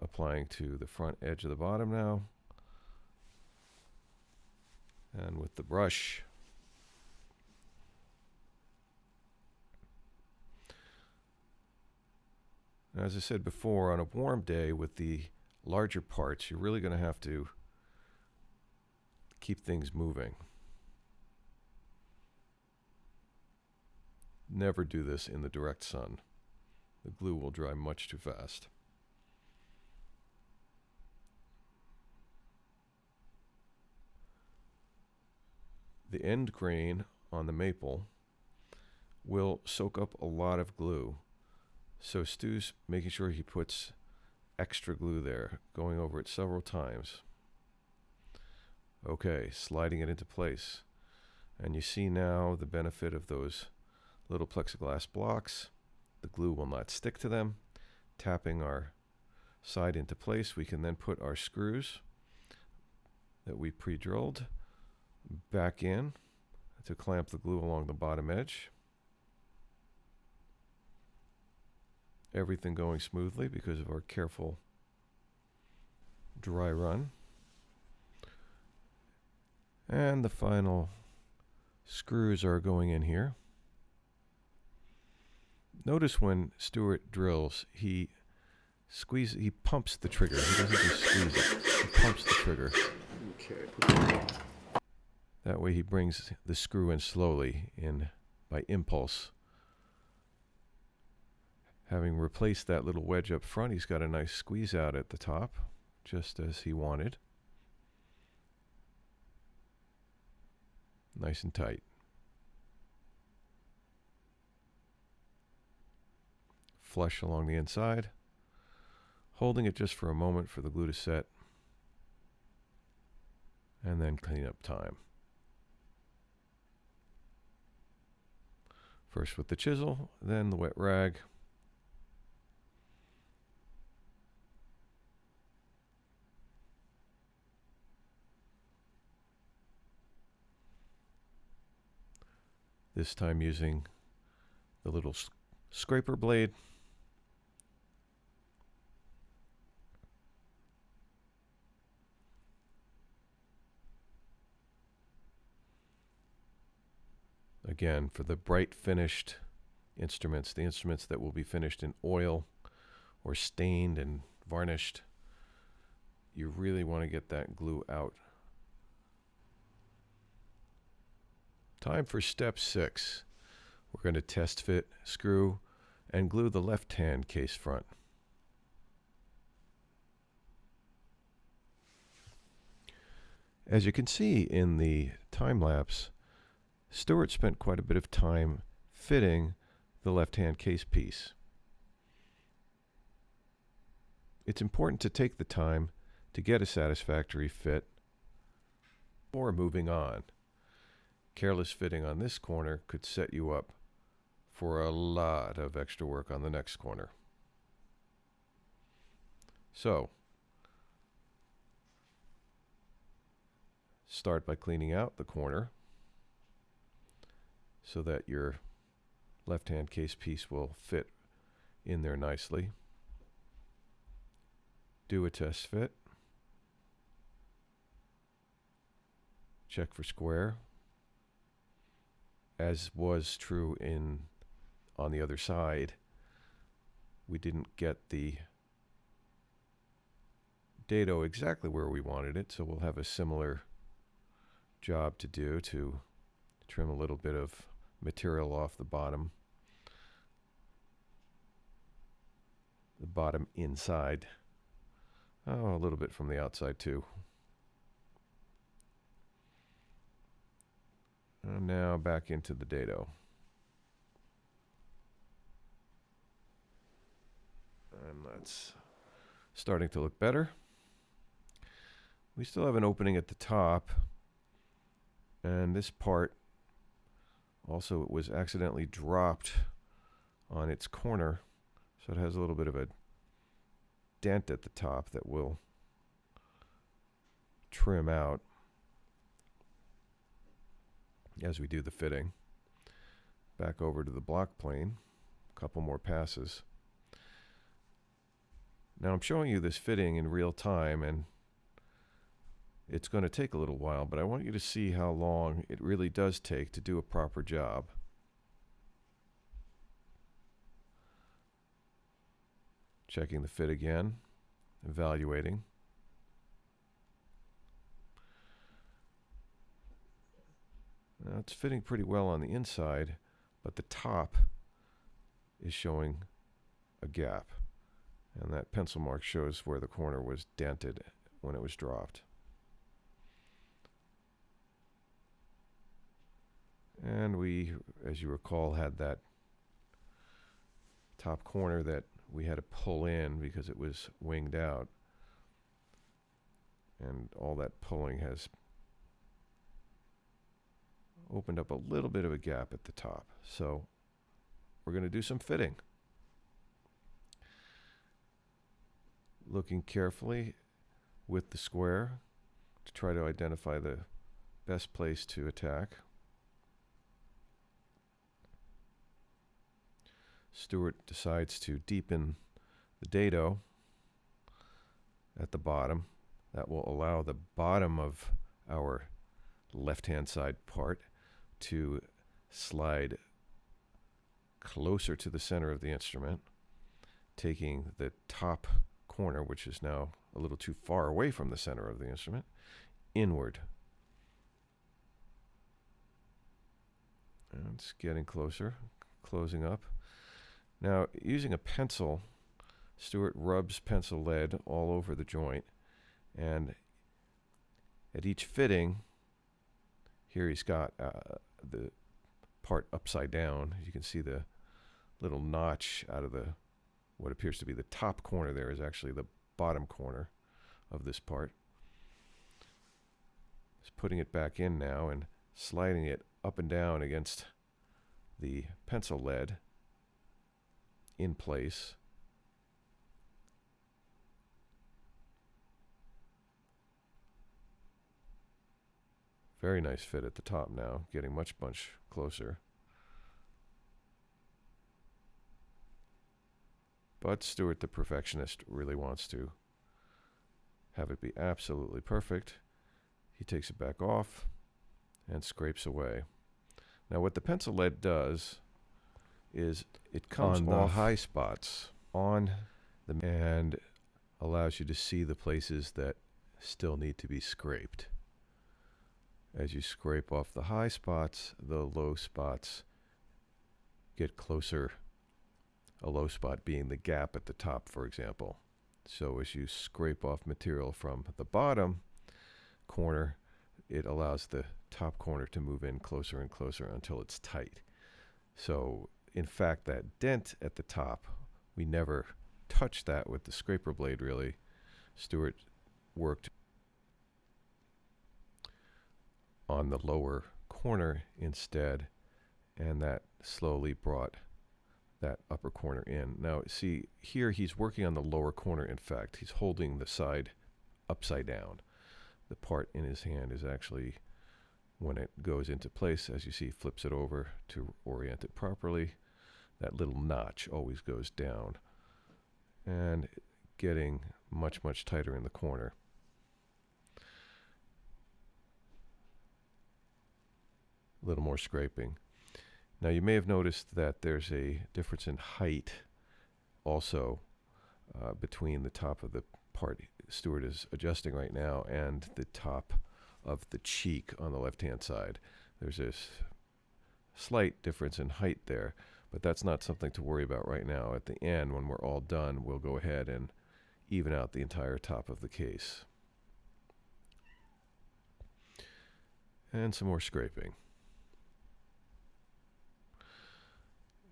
Applying to the front edge of the bottom now. And with the brush, as I said before, on a warm day with the larger parts, you're really going to have to keep things moving. Never do this in the direct sun. The glue will dry much too fast. The end grain on the maple will soak up a lot of glue. So Stu's making sure he puts extra glue there, going over it several times. Okay, sliding it into place. And you see now the benefit of those little plexiglass blocks. The glue will not stick to them. Tapping our side into place, we can then put our screws that we pre-drilled back in to clamp the glue along the bottom edge. Everything going smoothly because of our careful dry run. And the final screws are going in here. Notice when Stuart drills, he pumps the trigger. He doesn't just squeeze it. He pumps the trigger. Okay. That way he brings the screw in slowly by impulse. Having replaced that little wedge up front, he's got a nice squeeze out at the top, just as he wanted. Nice and tight. Flush along the inside. Holding it just for a moment for the glue to set. And then clean up time. First with the chisel, then the wet rag. This time using the little scraper blade. Again, for the bright finished instruments, the instruments that will be finished in oil or stained and varnished, you really want to get that glue out. Time for step 6. We're going to test fit, screw, and glue the left-hand case front. As you can see in the time lapse, Stuart spent quite a bit of time fitting the left-hand case piece. It's important to take the time to get a satisfactory fit before moving on. Careless fitting on this corner could set you up for a lot of extra work on the next corner. So, start by cleaning out the corner so that your left-hand case piece will fit in there nicely. Do a test fit. Check for square. As was true on the other side, we didn't get the dado exactly where we wanted it, so we'll have a similar job to do to trim a little bit of material off the bottom inside. Oh, a little bit from the outside too. And now back into the dado. And that's starting to look better. We still have an opening at the top, and this part also was accidentally dropped on its corner, so it has a little bit of a dent at the top that we'll trim out as we do the fitting. Back over to the block plane, a couple more passes. Now I'm showing you this fitting in real time, and it's going to take a little while, but I want you to see how long it really does take to do a proper job. Checking the fit again, evaluating. Now it's fitting pretty well on the inside, but the top is showing a gap, and that pencil mark shows where the corner was dented when it was dropped. And we, as you recall, had that top corner that we had to pull in because it was winged out, and all that pulling has opened up a little bit of a gap at the top. So we're going to do some fitting. Looking carefully with the square to try to identify the best place to attack. Stuart decides to deepen the dado at the bottom. That will allow the bottom of our left-hand side part to slide closer to the center of the instrument, taking the top corner, which is now a little too far away from the center of the instrument, inward. And it's getting closer, closing up. Now, using a pencil, Stuart rubs pencil lead all over the joint, and at each fitting, here he's got the part upside down. You can see the little notch out of what appears to be the top corner there is actually the bottom corner of this part. Just putting it back in now and sliding it up and down against the pencil lead in place. Very nice fit at the top now, getting much closer. But Stuart, the perfectionist, really wants to have it be absolutely perfect. He takes it back off and scrapes away. Now what the pencil lead does is it comes on the high spots on the and allows you to see the places that still need to be scraped. As you scrape off the high spots, the low spots get closer, a low spot being the gap at the top, for example. So as you scrape off material from the bottom corner, it allows the top corner to move in closer and closer until it's tight. So in fact, that dent at the top, we never touched that with the scraper blade really. Stuart worked on the lower corner instead, and that slowly brought that upper corner in. Now see here he's working on the lower corner. In fact, he's holding the side upside down. The part in his hand is actually, when it goes into place, as you see, flips it over to orient it properly. That little notch always goes down and getting much, much tighter in the corner. A little more scraping. Now you may have noticed that there's a difference in height also between the top of the part Stuart is adjusting right now and the top of the cheek on the left-hand side. There's a slight difference in height there, but that's not something to worry about right now. At the end, when we're all done, we'll go ahead and even out the entire top of the case. And some more scraping.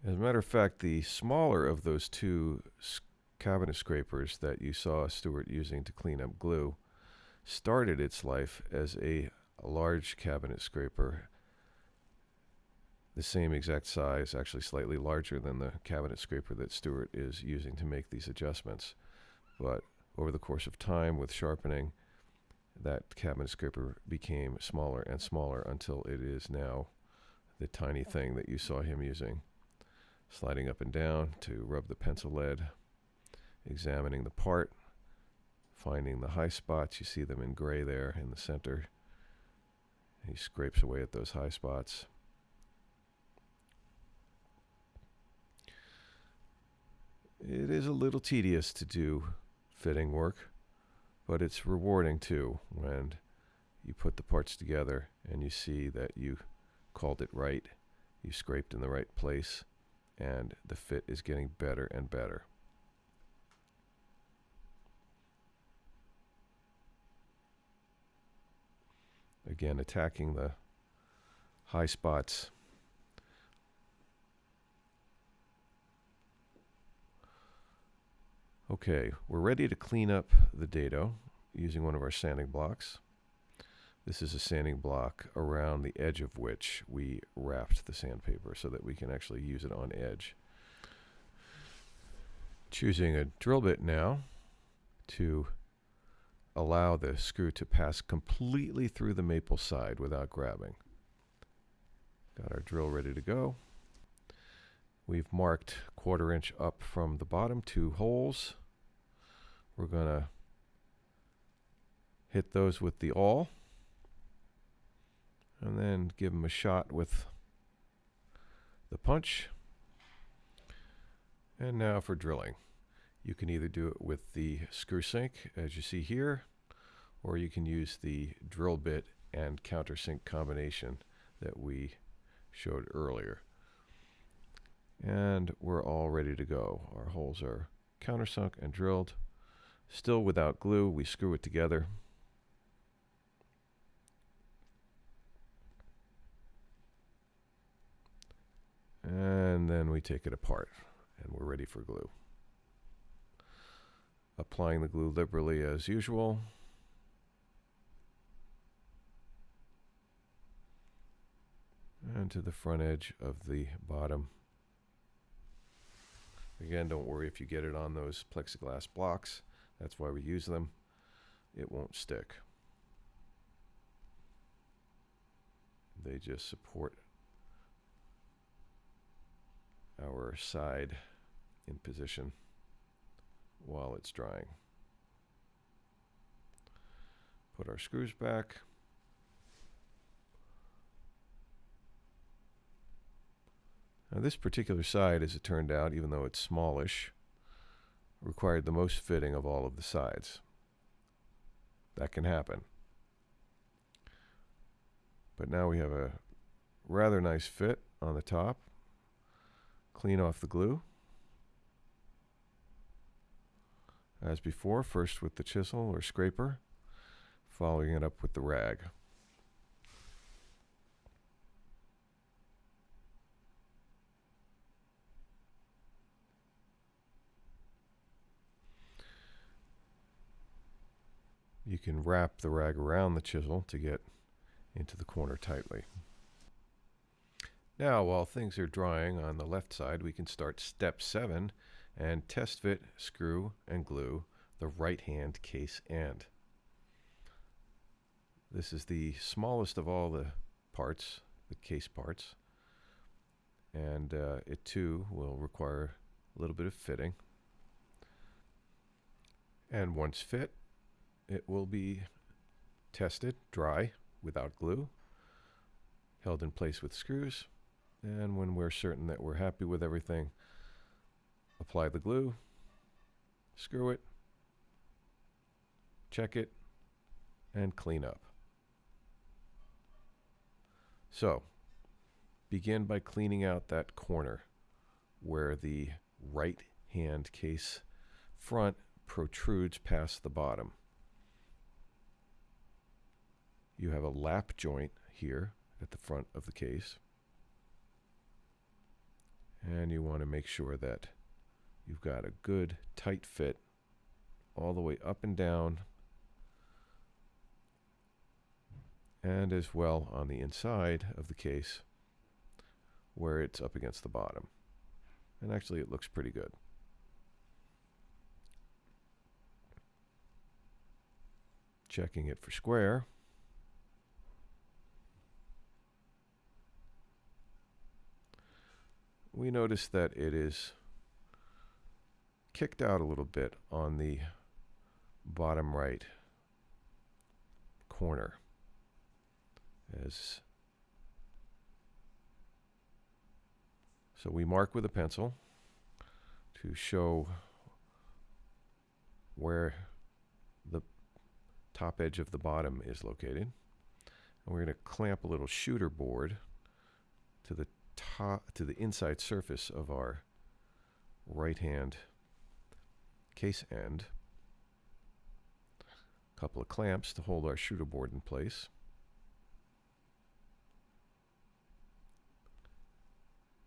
As a matter of fact, the smaller of those two cabinet scrapers that you saw Stuart using to clean up glue started its life as a large cabinet scraper, the same exact size, actually slightly larger than the cabinet scraper that Stuart is using to make these adjustments. But over the course of time with sharpening, that cabinet scraper became smaller and smaller until it is now the tiny thing that you saw him using. Sliding up and down to rub the pencil lead, examining the part, finding the high spots. You see them in gray there in the center. He scrapes away at those high spots. It is a little tedious to do fitting work, but it's rewarding too when you put the parts together and you see that you called it right, you scraped in the right place, and the fit is getting better and better. Again, attacking the high spots. Okay, we're ready to clean up the dado using one of our sanding blocks. This is a sanding block around the edge of which we wrapped the sandpaper so that we can actually use it on edge. Choosing a drill bit now to allow the screw to pass completely through the maple side without grabbing. Got our drill ready to go. We've marked 1/4 inch up from the bottom, 2 holes. We're going to hit those with the awl and then give them a shot with the punch. And now for drilling. You can either do it with the screw sink, as you see here, or you can use the drill bit and countersink combination that we showed earlier. And we're all ready to go. Our holes are countersunk and drilled. Still without glue, we screw it together. And then we take it apart, and we're ready for glue. Applying the glue liberally as usual. And to the front edge of the bottom. Again, don't worry if you get it on those plexiglass blocks. That's why we use them. It won't stick. They just support our side in position while it's drying. Put our screws back. Now this particular side, as it turned out, even though it's smallish, required the most fitting of all of the sides. That can happen. But now we have a rather nice fit on the top. Clean off the glue. As before, first with the chisel or scraper, following it up with the rag. You can wrap the rag around the chisel to get into the corner tightly. Now, while things are drying on the left side, we can start step 7 and test fit, screw, and glue the right hand case end. This is the smallest of all the parts, the case parts, and it too will require a little bit of fitting. And once fit, it will be tested dry without glue, held in place with screws, and when we're certain that we're happy with everything, apply the glue, screw it, check it, and clean up. So, begin by cleaning out that corner where the right hand case front protrudes past the bottom. You have a lap joint here at the front of the case, and you want to make sure that you've got a good tight fit all the way up and down, and as well on the inside of the case where it's up against the bottom. And actually it looks pretty good. Checking it for square. We notice that it is kicked out a little bit on the bottom right corner. So we mark with a pencil to show where the top edge of the bottom is located. And we're going to clamp a little shooter board to the inside surface of our right hand case end. A couple of clamps to hold our shooter board in place.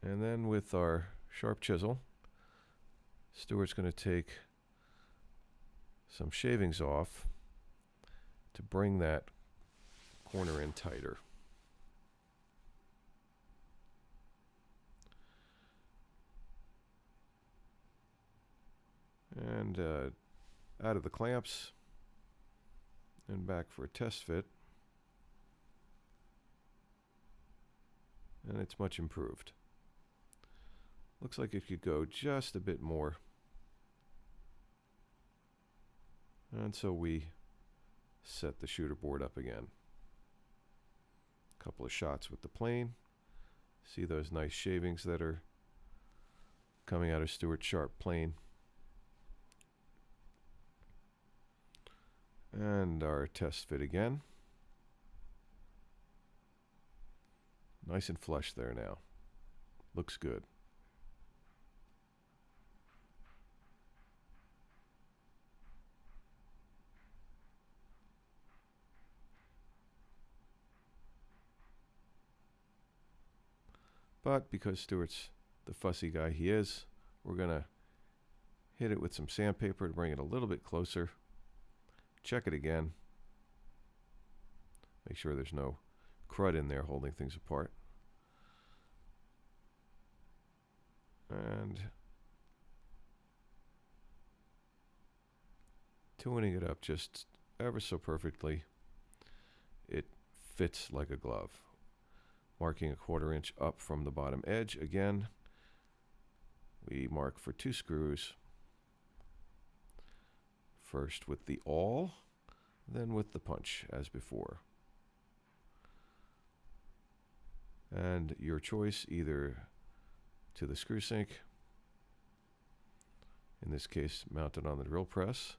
And then with our sharp chisel, Stuart's going to take some shavings off to bring that corner in tighter. And out of the clamps and back for a test fit. And it's much improved. Looks like it could go just a bit more. And so we set the shooter board up again. A couple of shots with the plane. See those nice shavings that are coming out of Stuart's sharp plane. And our test fit again. Nice and flush there now. Looks good. But because Stuart's the fussy guy he is, we're going to hit it with some sandpaper to bring it a little bit closer. Check it again. Make sure there's no crud in there holding things apart. And tuning it up just ever so perfectly. It fits like a glove. Marking a 1/4 inch up from the bottom edge. Again, we mark for 2 screws. First with the awl, then with the punch as before. And your choice, either to the screw sink, in this case mounted on the drill press,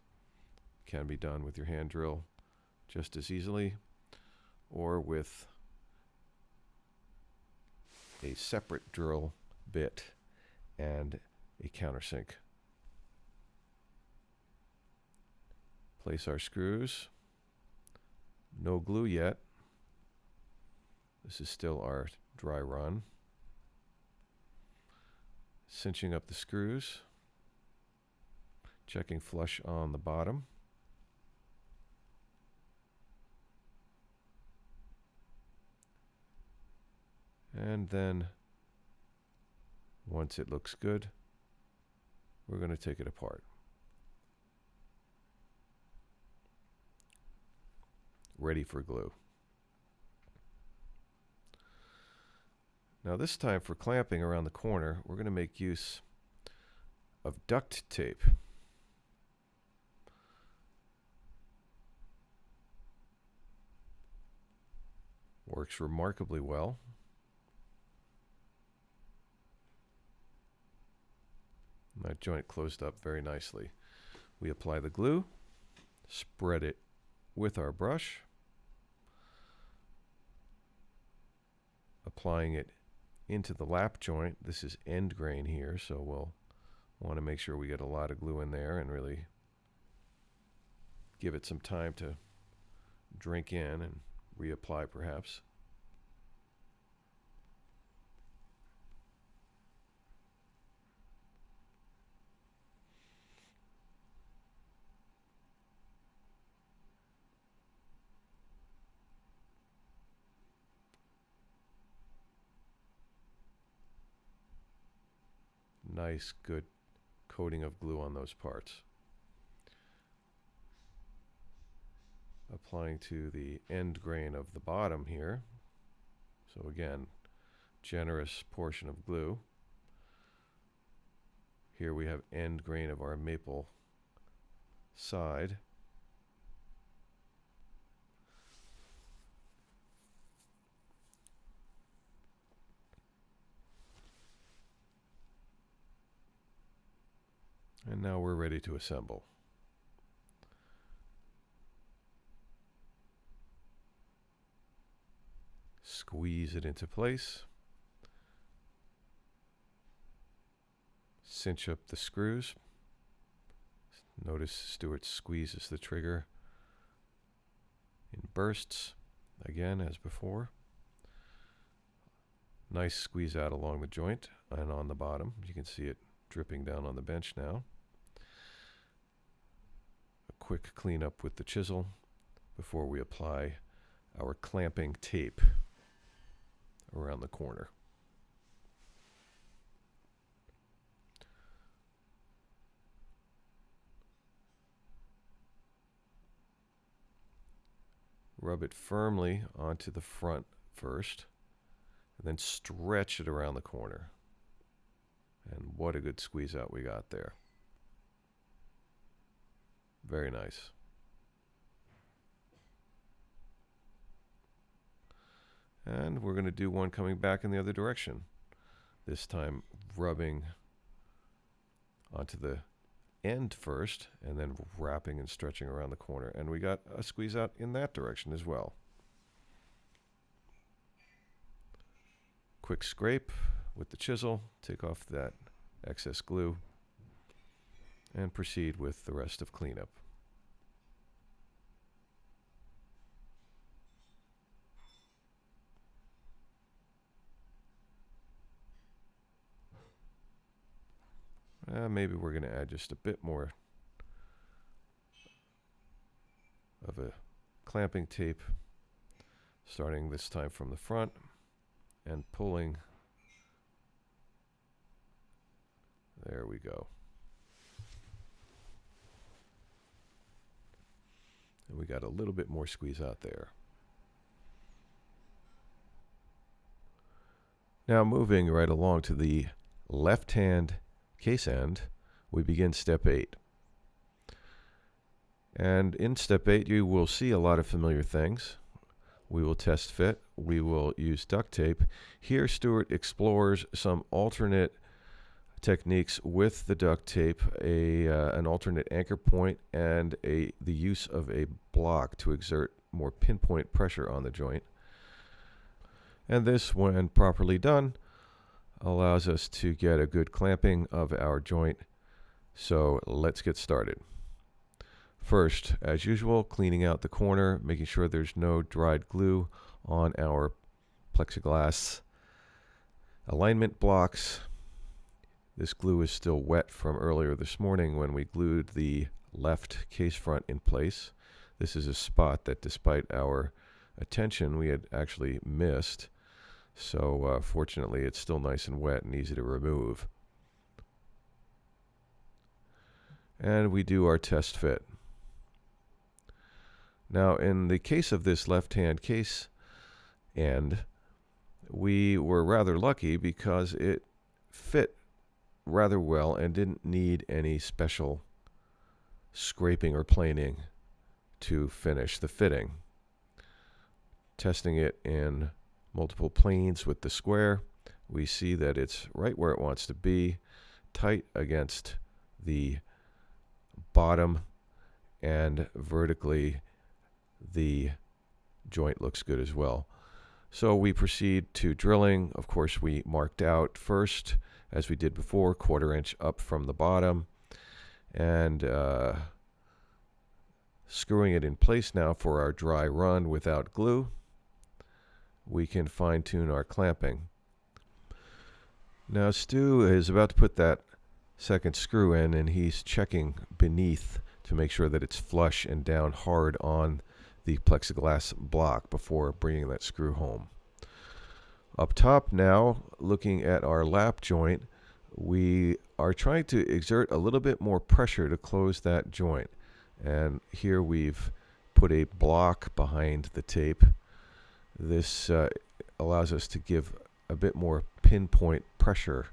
can be done with your hand drill just as easily, or with a separate drill bit and a countersink. Place our screws. No glue yet. This is still our dry run. Cinching up the screws. Checking flush on the bottom. And then, once it looks good, we're going to take it apart. Ready for glue. Now this time for clamping around the corner, we're going to make use of duct tape. Works remarkably well. That joint closed up very nicely. We apply the glue, spread it with our brush, applying it into the lap joint. This is end grain here, so we'll want to make sure we get a lot of glue in there and really give it some time to drink in and reapply perhaps. Nice, good coating of glue on those parts. Applying to the end grain of the bottom here. So again, generous portion of glue. Here we have end grain of our maple side. And now we're ready to assemble. Squeeze it into place. Cinch up the screws. Notice Stuart squeezes the trigger in bursts, again as before. Nice squeeze out along the joint and on the bottom. You can see it dripping down on the bench now. A quick cleanup with the chisel before we apply our clamping tape around the corner. Rub it firmly onto the front first, and then stretch it around the corner. And what a good squeeze out we got there. Very nice. And we're going to do one coming back in the other direction. This time rubbing onto the end first, and then wrapping and stretching around the corner. And we got a squeeze out in that direction as well. Quick scrape with the chisel, take off that excess glue, and proceed with the rest of cleanup. Maybe we're going to add just a bit more of a clamping tape, starting this time from the front and pulling. There we go. And we got a little bit more squeeze out there. Now moving right along to the left-hand case end, we begin step 8. And in step 8, you will see a lot of familiar things. We will test fit. We will use duct tape. Here, Stuart explores some alternate techniques with the duct tape, an alternate anchor point, and the use of a block to exert more pinpoint pressure on the joint. And this, when properly done, allows us to get a good clamping of our joint. So let's get started. First, as usual, cleaning out the corner, making sure there's no dried glue on our plexiglass alignment blocks. This glue is still wet from earlier this morning when we glued the left case front in place. This is a spot that, despite our attention, we had actually missed. So fortunately, it's still nice and wet and easy to remove. And we do our test fit. Now, in the case of this left-hand case end, we were rather lucky because it fit rather well and didn't need any special scraping or planing to finish the fitting. Testing it in multiple planes with the square, we see that it's right where it wants to be, tight against the bottom, and vertically the joint looks good as well. So we proceed to drilling. Of course, we marked out first, as we did before, 1/4 inch up from the bottom, and screwing it in place now for our dry run without glue. We can fine-tune our clamping. Now Stu is about to put that second screw in, and he's checking beneath to make sure that it's flush and down hard on the plexiglass block before bringing that screw home. Up top now, looking at our lap joint, we are trying to exert a little bit more pressure to close that joint. And here we've put a block behind the tape. This allows us to give a bit more pinpoint pressure.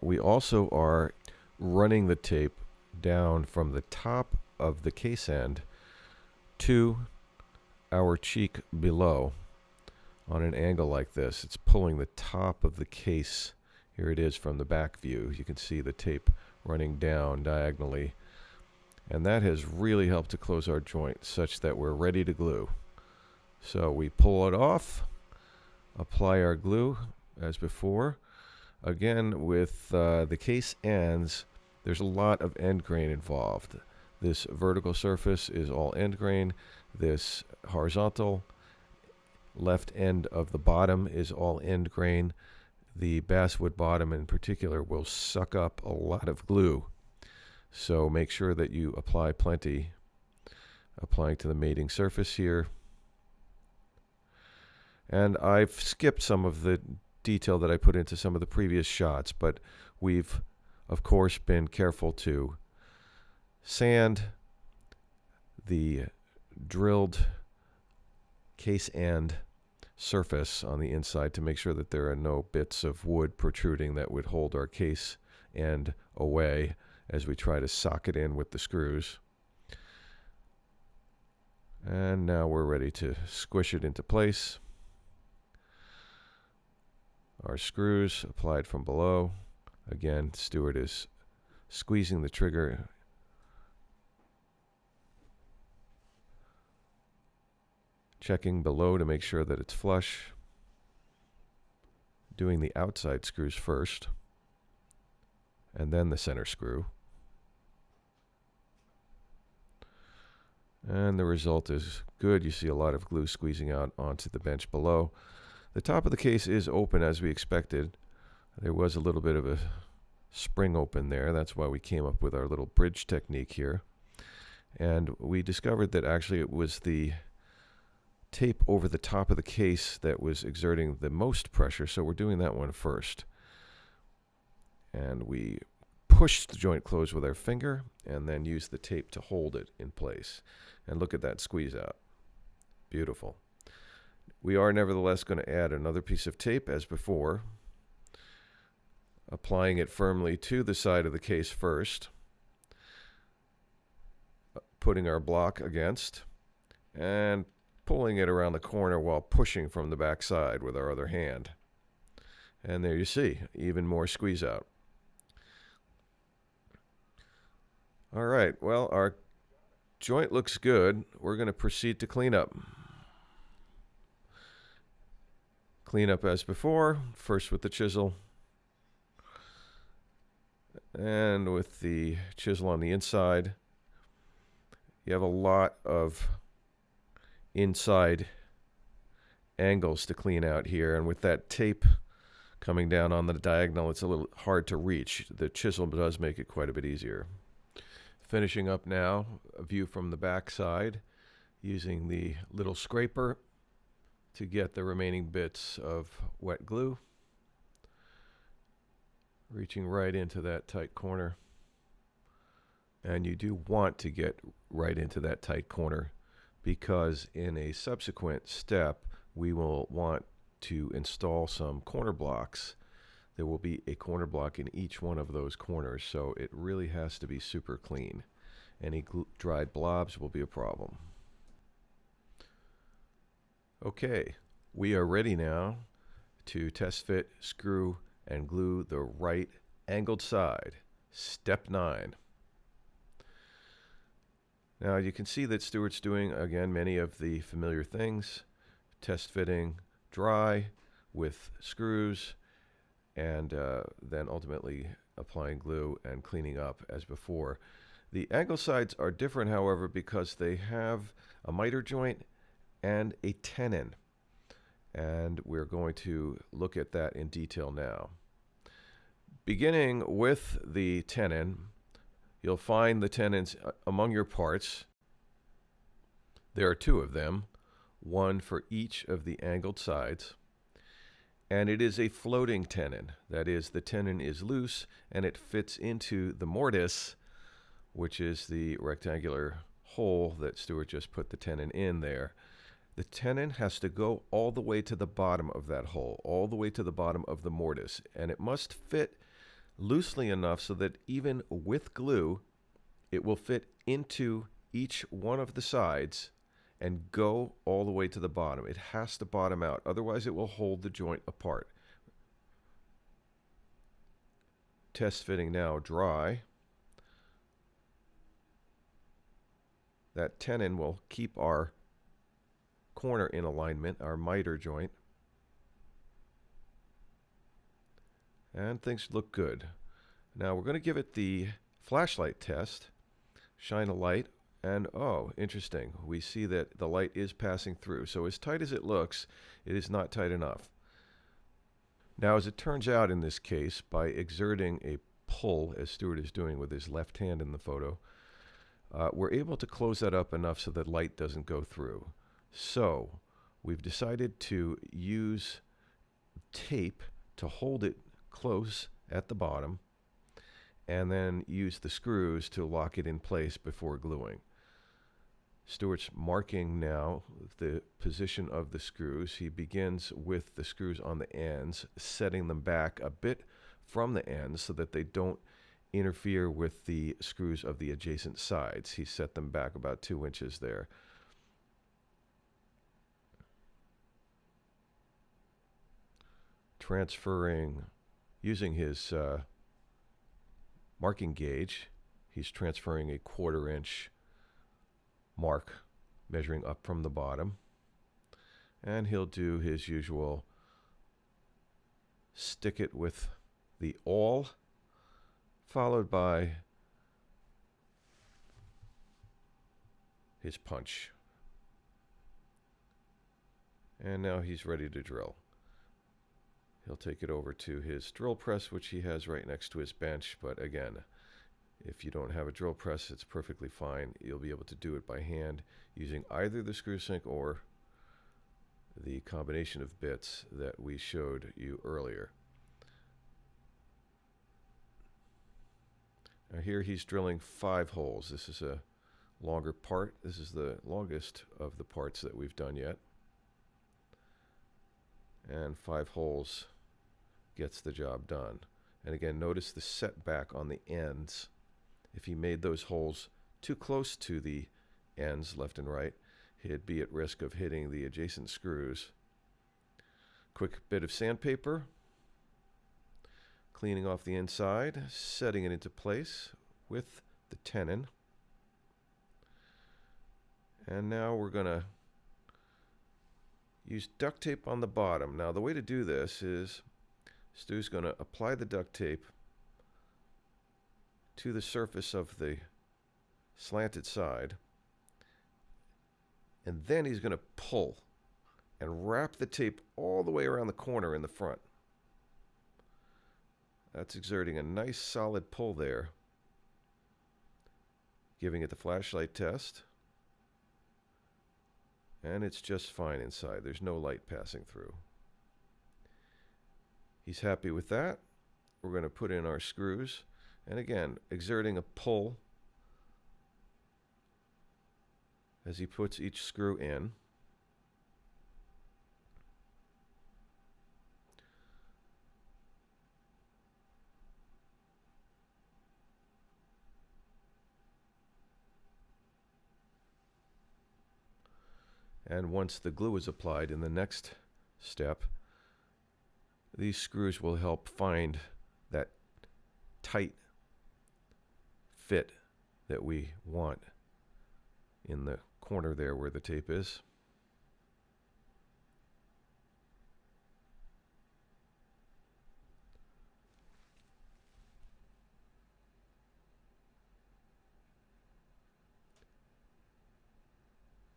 We also are running the tape down from the top of the case end to our cheek below on an angle like this. It's pulling the top of the case. Here it is from the back view. You can see the tape running down diagonally. And that has really helped to close our joint such that we're ready to glue. So we pull it off, apply our glue as before. Again, with the case ends, there's a lot of end grain involved. This vertical surface is all end grain. This horizontal left end of the bottom is all end grain. The basswood bottom in particular will suck up a lot of glue. So make sure that you apply plenty. Applying to the mating surface here. And I've skipped some of the detail that I put into some of the previous shots, but we've, of course, been careful to sand the drilled case end surface on the inside to make sure that there are no bits of wood protruding that would hold our case end away as we try to sock it in with the screws. And now we're ready to squish it into place. Our screws applied from below. Again, Stuart is squeezing the trigger. Checking below to make sure that it's flush. Doing the outside screws first, and then the center screw. And the result is good. You see a lot of glue squeezing out onto the bench below. The top of the case is open as we expected. There was a little bit of a spring open there. That's why we came up with our little bridge technique here. And we discovered that actually it was the tape over the top of the case that was exerting the most pressure, so we're doing that one first. And we push the joint closed with our finger and then use the tape to hold it in place. And look at that squeeze out. Beautiful. We are nevertheless going to add another piece of tape as before, applying it firmly to the side of the case first, putting our block against, and pulling it around the corner while pushing from the back side with our other hand. And there you see, even more squeeze out. All right, well, our joint looks good. We're going to proceed to clean up. Clean up as before, first with the chisel, and with the chisel on the inside. You have a lot of inside angles to clean out here, and with that tape coming down on the diagonal, it's a little hard to reach. The chisel does make it quite a bit easier. Finishing up now, a view from the back side, using the little scraper to get the remaining bits of wet glue. Reaching right into that tight corner. And you do want to get right into that tight corner, because in a subsequent step, we will want to install some corner blocks. There will be a corner block in each one of those corners, so it really has to be super clean. Any dried blobs will be a problem. Okay, we are ready now to test fit, screw, and glue the right angled side. Step 9. Now you can see that Stuart's doing, again, many of the familiar things. Test fitting dry with screws, and then ultimately applying glue and cleaning up as before. The angle sides are different, however, because they have a miter joint and a tenon, and we're going to look at that in detail now. Beginning with the tenon, you'll find the tenons among your parts. There are 2 of them, one for each of the angled sides, and it is a floating tenon. That is, the tenon is loose and it fits into the mortise, which is the rectangular hole that Stuart just put the tenon in there. The tenon has to go all the way to the bottom of that hole, all the way to the bottom of the mortise, and it must fit loosely enough so that even with glue, it will fit into each one of the sides and go all the way to the bottom. It has to bottom out, otherwise it will hold the joint apart. Test fitting now dry. That tenon will keep our corner in alignment, our miter joint. And things look good. Now we're going to give it the flashlight test. Shine a light, and oh, interesting. We see that the light is passing through. So as tight as it looks, it is not tight enough. Now, as it turns out in this case, by exerting a pull, as Stuart is doing with his left hand in the photo, we're able to close that up enough so that light doesn't go through. So we've decided to use tape to hold it close at the bottom, and then use the screws to lock it in place before gluing. Stuart's marking now the position of the screws. He begins with the screws on the ends, setting them back a bit from the ends so that they don't interfere with the screws of the adjacent sides. He set them back about 2 inches there. Transferring, using his marking gauge, he's transferring a 1/4 inch mark, measuring up from the bottom. And he'll do his usual stick it with the awl, followed by his punch. And now he's ready to drill. He'll take it over to his drill press, which he has right next to his bench. But again, if you don't have a drill press, it's perfectly fine. You'll be able to do it by hand using either the screw sink or the combination of bits that we showed you earlier. Now here he's drilling 5 holes. This is a longer part. This is the longest of the parts that we've done yet. And 5 holes gets the job done. And again, notice the setback on the ends. If he made those holes too close to the ends, left and right, he'd be at risk of hitting the adjacent screws. Quick bit of sandpaper, cleaning off the inside, setting it into place with the tenon. And now we're going to use duct tape on the bottom. Now the way to do this is Stu's going to apply the duct tape to the surface of the slanted side, and then he's going to pull and wrap the tape all the way around the corner in the front. That's exerting a nice solid pull there, giving it the flashlight test, and it's just fine inside. There's no light passing through. He's happy with that. We're going to put in our screws, and again, exerting a pull as he puts each screw in. And once the glue is applied in the next step, these screws will help find that tight fit that we want in the corner there where the tape is.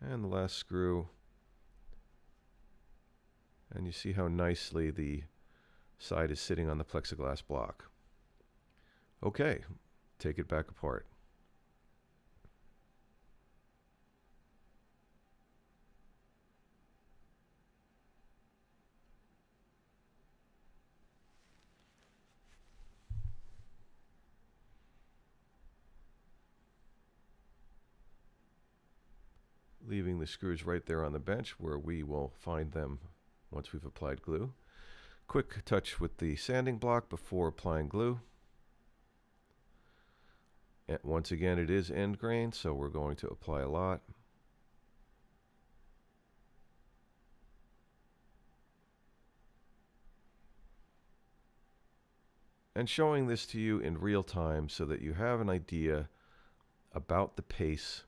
And the last screw. And you see how nicely the side is sitting on the plexiglass block. Okay, take it back apart. Leaving the screws right there on the bench where we will find them once we've applied glue. Quick touch with the sanding block before applying glue. And once again, it is end grain, so we're going to apply a lot. And showing this to you in real time so that you have an idea about the pace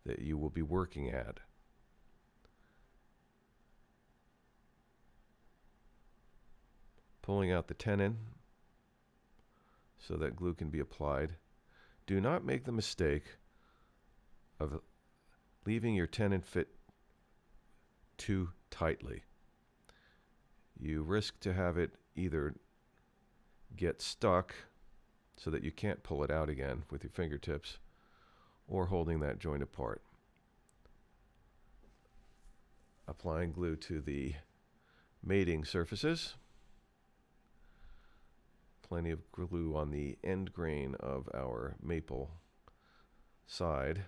that you will be working at. Pulling out the tenon so that glue can be applied. Do not make the mistake of leaving your tenon fit too tightly. You risk to have it either get stuck so that you can't pull it out again with your fingertips, or holding that joint apart. Applying glue to the mating surfaces. Plenty of glue on the end grain of our maple side.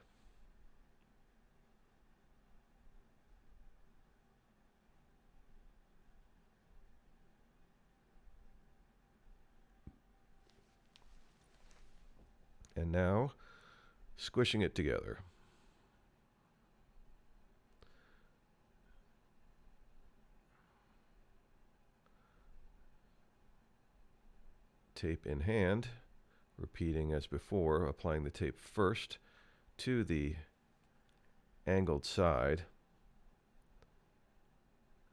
And now, squishing it together. Tape in hand, repeating as before, applying the tape first to the angled side,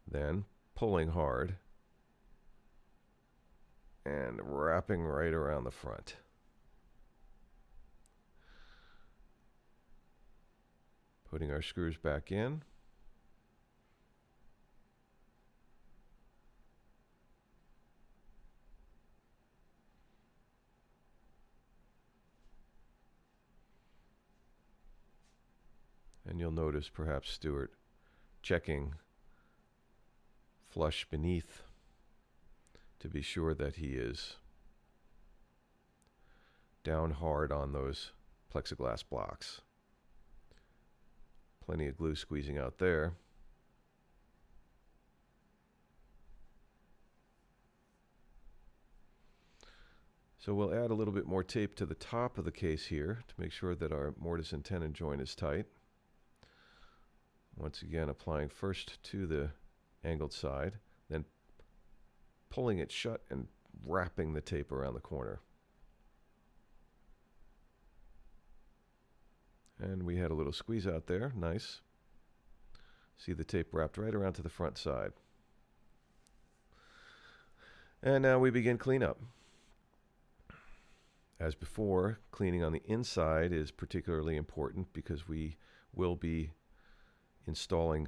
then pulling hard and wrapping right around the front. Putting our screws back in. And you'll notice perhaps Stuart checking flush beneath to be sure that he is down hard on those plexiglass blocks. Plenty of glue squeezing out there. So we'll add a little bit more tape to the top of the case here to make sure that our mortise and tenon joint is tight. Once again, applying first to the angled side, then pulling it shut and wrapping the tape around the corner. And we had a little squeeze out there, nice. See the tape wrapped right around to the front side. And now we begin cleanup. As before, cleaning on the inside is particularly important because we will be installing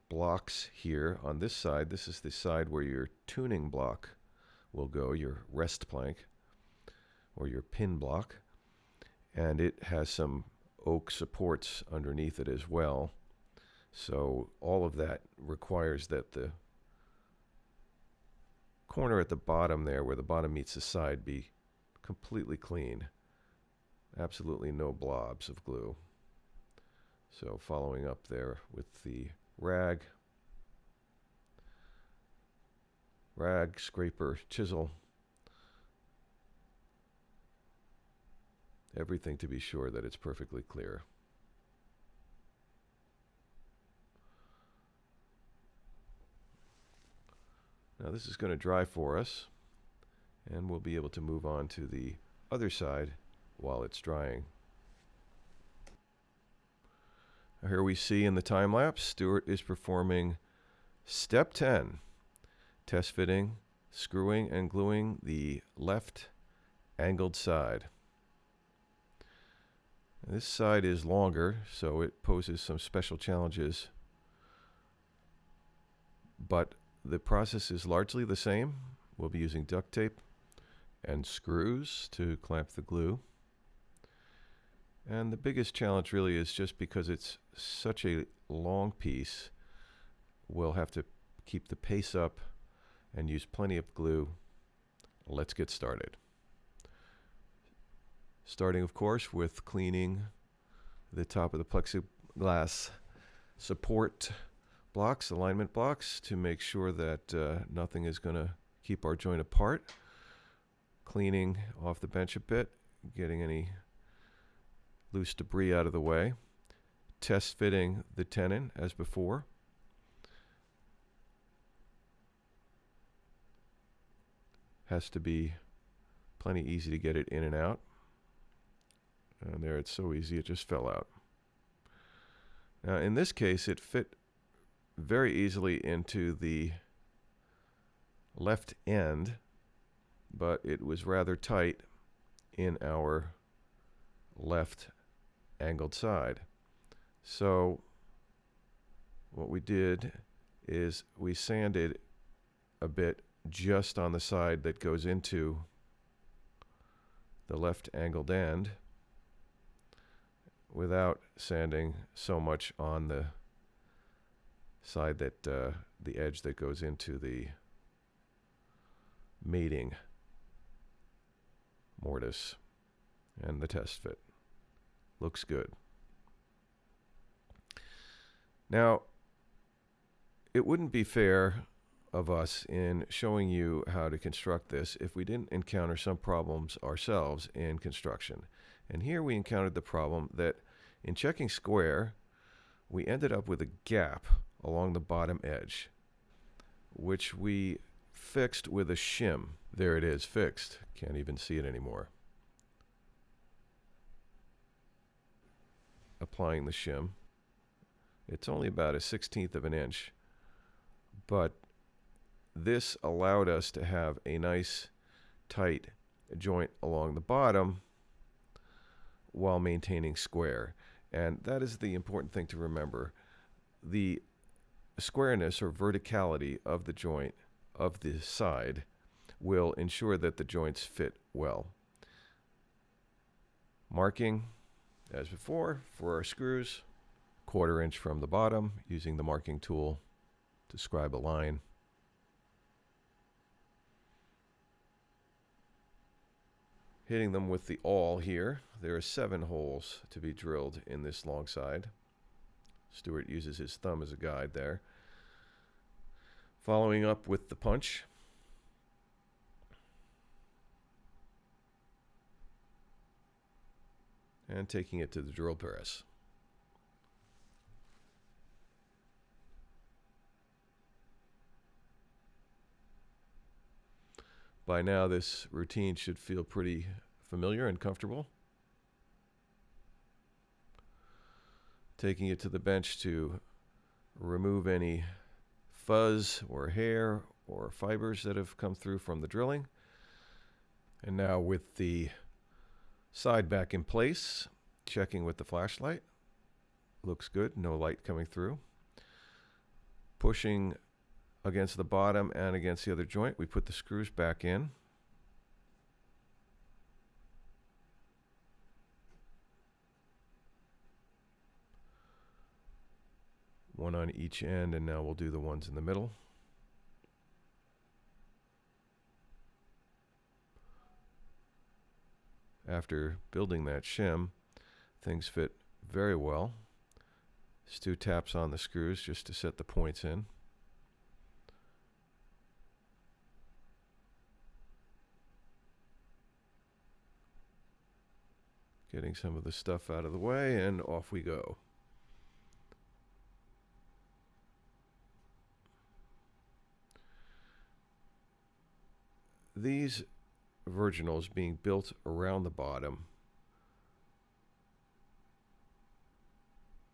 blocks here on this side. This is the side where your tuning block will go, your rest plank or your pin block. And it has some oak supports underneath it as well. So all of that requires that the corner at the bottom there, where the bottom meets the side, be completely clean. Absolutely no blobs of glue. So following up there with the rag, scraper, chisel, everything to be sure that it's perfectly clear. Now this is going to dry for us, and we'll be able to move on to the other side while it's drying. Here we see in the time lapse, Stuart is performing step 10, test fitting, screwing and gluing the left angled side. This side is longer, so it poses some special challenges, but the process is largely the same. We'll be using duct tape and screws to clamp the glue. And the biggest challenge really is just because it's such a long piece, we'll have to keep the pace up and use plenty of glue. Let's get started. Starting, of course, with cleaning the top of the plexiglass support blocks, alignment blocks, to make sure that nothing is going to keep our joint apart. Cleaning off the bench a bit, getting any loose debris out of the way. Test fitting the tenon as before. Has to be plenty easy to get it in and out. And there, it's so easy it just fell out. Now in this case, it fit very easily into the left end, but it was rather tight in our left angled side. So what we did is we sanded a bit just on the side that goes into the left angled end, without sanding so much on the side that the edge that goes into the mating mortise and the test fit. Looks good. Now, it wouldn't be fair of us in showing you how to construct this if we didn't encounter some problems ourselves in construction. And here we encountered the problem that in checking square, we ended up with a gap along the bottom edge, which we fixed with a shim. There it is, fixed. Can't even see it anymore. Applying the shim. It's only about 1/16 of an inch, but this allowed us to have a nice tight joint along the bottom while maintaining square. And that is the important thing to remember. The squareness or verticality of the joint of the side will ensure that the joints fit well. Marking, as before, for our screws, 1/4 inch from the bottom, using the marking tool to scribe a line. Hitting them with the awl here. There are 7 holes to be drilled in this long side. Stuart uses his thumb as a guide there. Following up with the punch. And taking it to the drill press. By now, this routine should feel pretty familiar and comfortable. Taking it to the bench to remove any fuzz or hair or fibers that have come through from the drilling. And now with the side back in place, checking with the flashlight. Looks good, no light coming through. Pushing against the bottom and against the other joint, we put the screws back in. One on each end, and now we'll do the ones in the middle. After building that shim, things fit very well. Stu taps on the screws just to set the points in. Getting some of the stuff out of the way, and off we go. These virginals being built around the bottom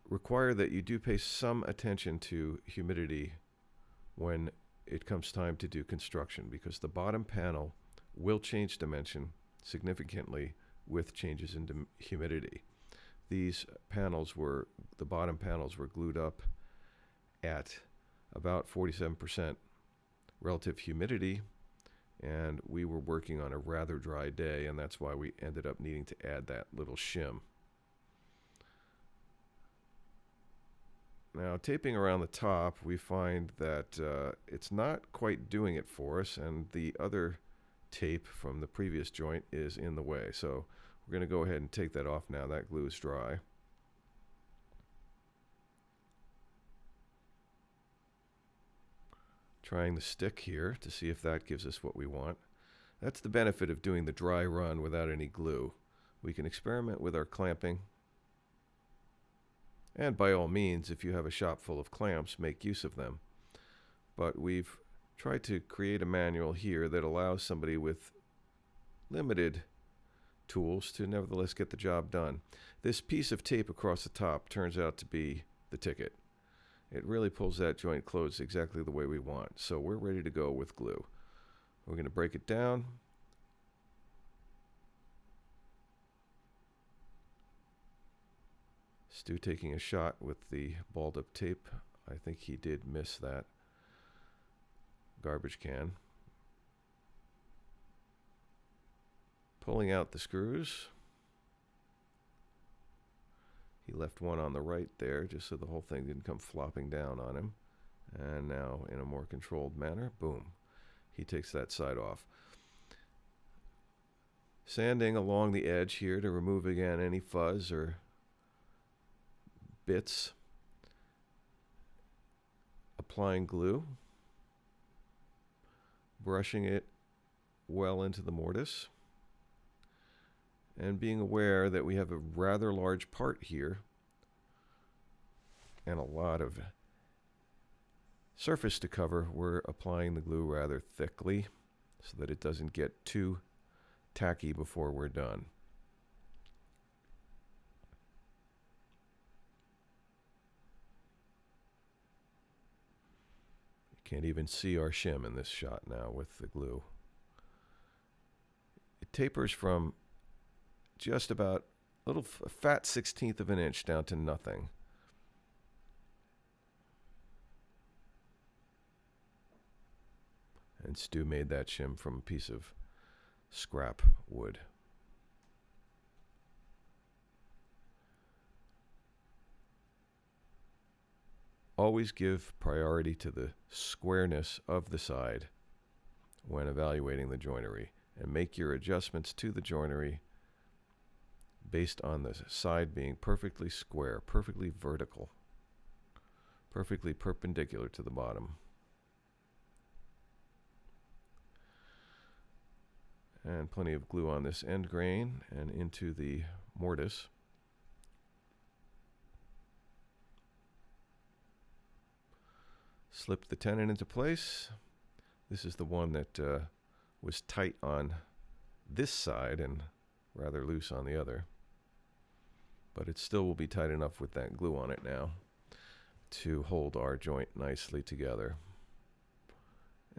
require that you do pay some attention to humidity when it comes time to do construction, because the bottom panel will change dimension significantly with changes in humidity. These panels were, the bottom panels were glued up at about 47% relative humidity, and we were working on a rather dry day, and that's why we ended up needing to add that little shim. Now, taping around the top, we find that it's not quite doing it for us, and the other tape from the previous joint is in the way. So we're going to go ahead and take that off now. That glue is dry. Trying the stick here to see if that gives us what we want. That's the benefit of doing the dry run without any glue. We can experiment with our clamping. And by all means, if you have a shop full of clamps, make use of them. But we've tried to create a manual here that allows somebody with limited tools to nevertheless get the job done. This piece of tape across the top turns out to be the ticket. It really pulls that joint closed exactly the way we want. So we're ready to go with glue. We're going to break it down. Stu taking a shot with the balled up tape. I think he did miss that garbage can. Pulling out the screws. He left one on the right there just so the whole thing didn't come flopping down on him. And now, in a more controlled manner, boom, he takes that side off. Sanding along the edge here to remove again any fuzz or bits. Applying glue. Brushing it well into the mortise. And being aware that we have a rather large part here and a lot of surface to cover, we're applying the glue rather thickly so that it doesn't get too tacky before we're done. You can't even see our shim in this shot now with the glue. It tapers from just about a little fat 1/16 of an inch down to nothing. And Stu made that shim from a piece of scrap wood. Always give priority to the squareness of the side when evaluating the joinery, and make your adjustments to the joinery based on the side being perfectly square, perfectly vertical, perfectly perpendicular to the bottom. And plenty of glue on this end grain and into the mortise. Slip the tenon into place. This is the one that was tight on this side and rather loose on the other. But it still will be tight enough with that glue on it now. to hold our joint nicely together.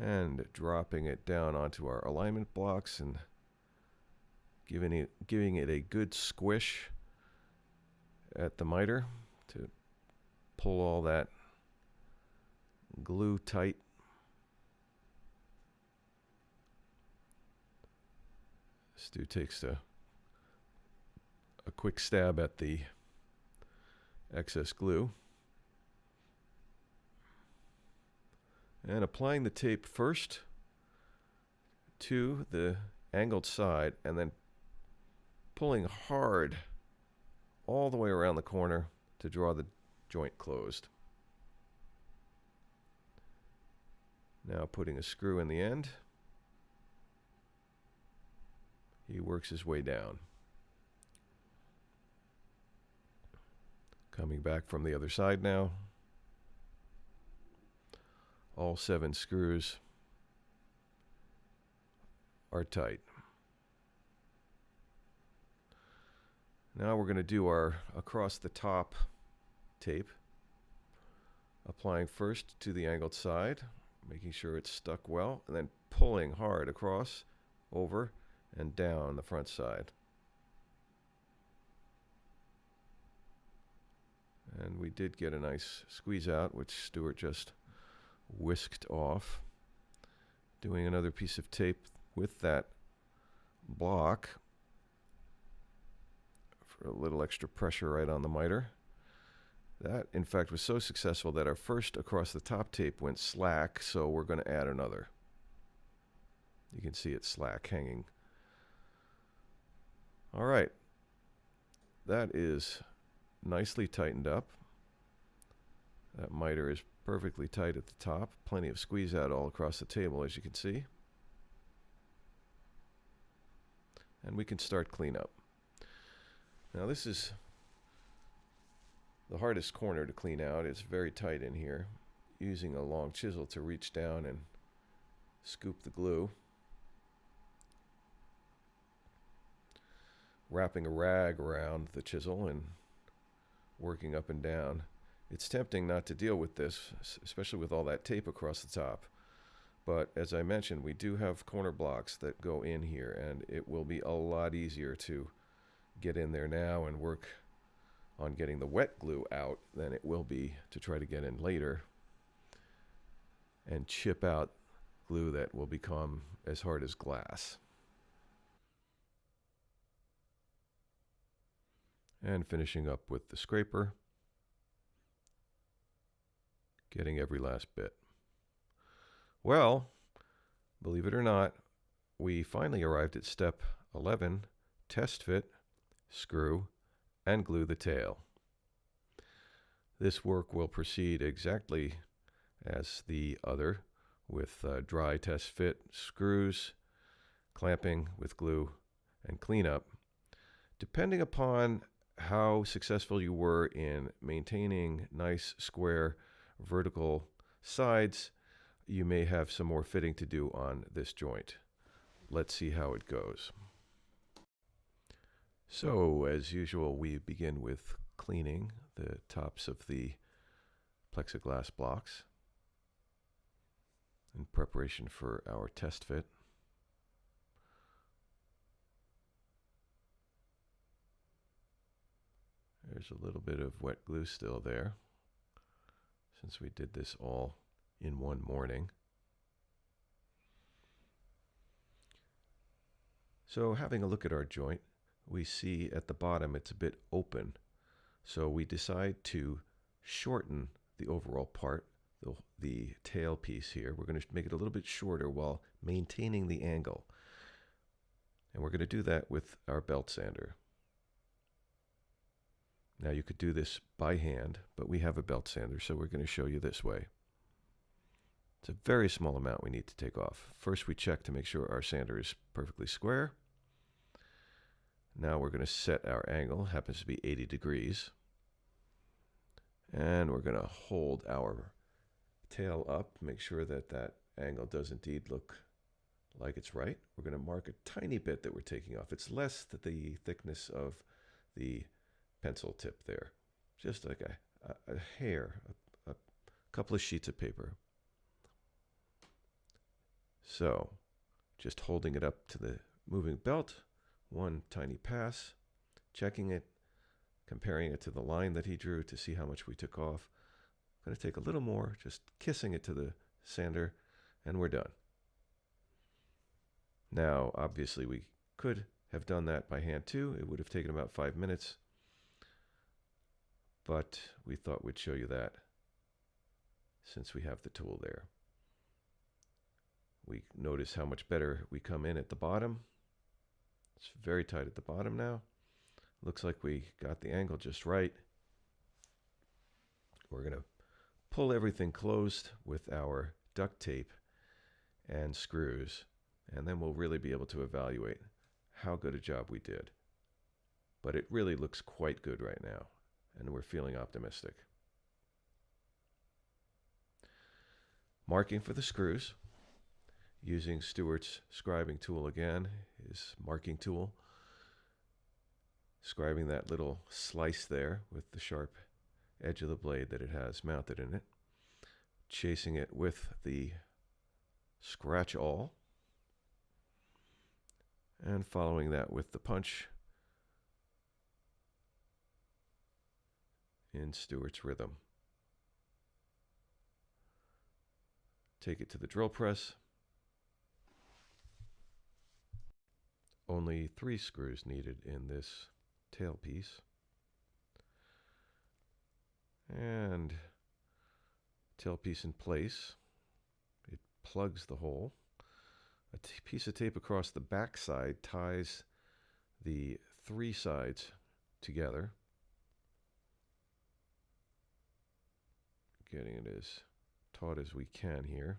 And dropping it down onto our alignment blocks and giving it a good squish at the miter to pull all that glue tight. Stu takes a quick stab at the excess glue and applying the tape first to the angled side and then pulling hard all the way around the corner to draw the joint closed. Now putting a screw in the end. He works his way down. Coming back from the other side now. All 7 screws are tight. Now we're going to do our across the top tape. Applying first to the angled side, making sure it's stuck well, and then pulling hard across, over, and down the front side. And we did get a nice squeeze out, which Stuart just whisked off. Doing another piece of tape with that block for a little extra pressure right on the miter. That, in fact, was so successful that our first across the top tape went slack, so we're going to add another. You can see it slack hanging. All right. That is nicely tightened up. That miter is perfectly tight at the top. Plenty of squeeze out all across the table, as you can see. And we can start cleanup. Now this is the hardest corner to clean out. It's very tight in here. Using a long chisel to reach down and scoop the glue. Wrapping a rag around the chisel and working up and down. It's tempting not to deal with this, especially with all that tape across the top. But as I mentioned, we do have corner blocks that go in here, and it will be a lot easier to get in there now and work on getting the wet glue out than it will be to try to get in later and chip out glue that will become as hard as glass. And finishing up with the scraper, getting every last bit. Well, believe it or not, we finally arrived at step 11, test fit, screw, and glue the tail. This work will proceed exactly as the other, with dry test fit, screws, clamping with glue, and cleanup. Depending upon how successful you were in maintaining nice square vertical sides, you may have some more fitting to do on this joint. Let's see how it goes. So, as usual, we begin with cleaning the tops of the plexiglass blocks in preparation for our test fit. There's a little bit of wet glue still there, since we did this all in one morning. So having a look at our joint, we see at the bottom it's a bit open. So we decide to shorten the overall part, the tail piece here. We're going to make it a little bit shorter while maintaining the angle. And we're going to do that with our belt sander. Now you could do this by hand, but we have a belt sander, so we're going to show you this way. It's a very small amount we need to take off. First we check to make sure our sander is perfectly square. Now we're going to set our angle, happens to be 80 degrees. And we're going to hold our tail up, make sure that that angle does indeed look like it's right. We're going to mark a tiny bit that we're taking off. It's less than the thickness of the pencil tip there. Just like a hair, couple of sheets of paper. So, just holding it up to the moving belt, one tiny pass, checking it, comparing it to the line that he drew to see how much we took off. I'm going to take a little more, just kissing it to the sander, and we're done. Now, obviously, we could have done that by hand too. It would have taken about 5 minutes, but we thought we'd show you that since we have the tool there. We notice how much better we come in at the bottom. It's very tight at the bottom now. Looks like we got the angle just right. We're going to pull everything closed with our duct tape and screws, and then we'll really be able to evaluate how good a job we did. But it really looks quite good right now, and we're feeling optimistic. Marking for the screws, using Stuart's scribing tool again, his marking tool. Scribing that little slice there with the sharp edge of the blade that it has mounted in it. Chasing it with the scratch awl. And following that with the punch in Stuart's rhythm. Take it to the drill press. Only 3 screws needed in this tailpiece. And tailpiece in place. It plugs the hole. A piece of tape across the back side ties the 3 sides together. Getting it as taut as we can here.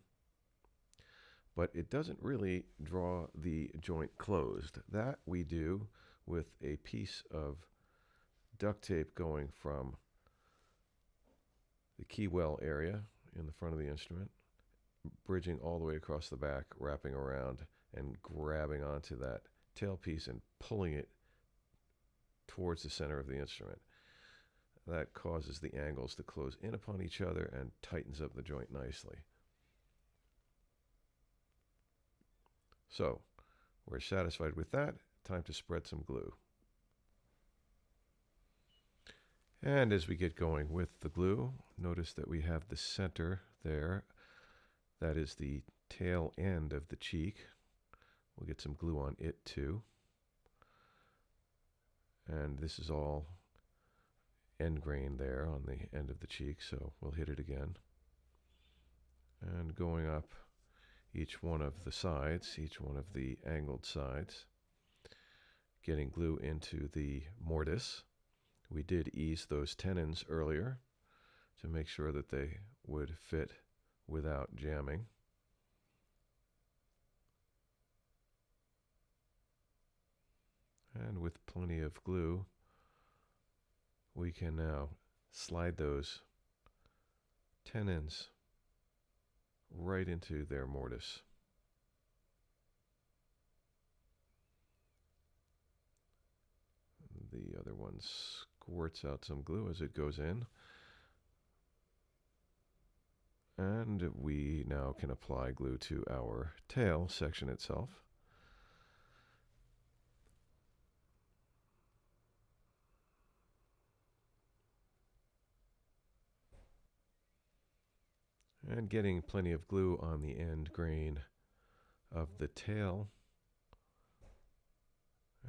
But it doesn't really draw the joint closed. That we do with a piece of duct tape going from the key well area in the front of the instrument, bridging all the way across the back, wrapping around and grabbing onto that tailpiece and pulling it towards the center of the instrument. That causes the angles to close in upon each other and tightens up the joint nicely. So, we're satisfied with that. Time to spread some glue. And as we get going with the glue, notice that we have the center there. That is the tail end of the cheek. We'll get some glue on it too. And this is all end grain there on the end of the cheek, so we'll hit it again. And going up each one of the sides, each one of the angled sides, getting glue into the mortise. We did ease those tenons earlier to make sure that they would fit without jamming. And with plenty of glue, we can now slide those tenons right into their mortise. The other one squirts out some glue as it goes in. And we now can apply glue to our tail section itself. And getting plenty of glue on the end grain of the tail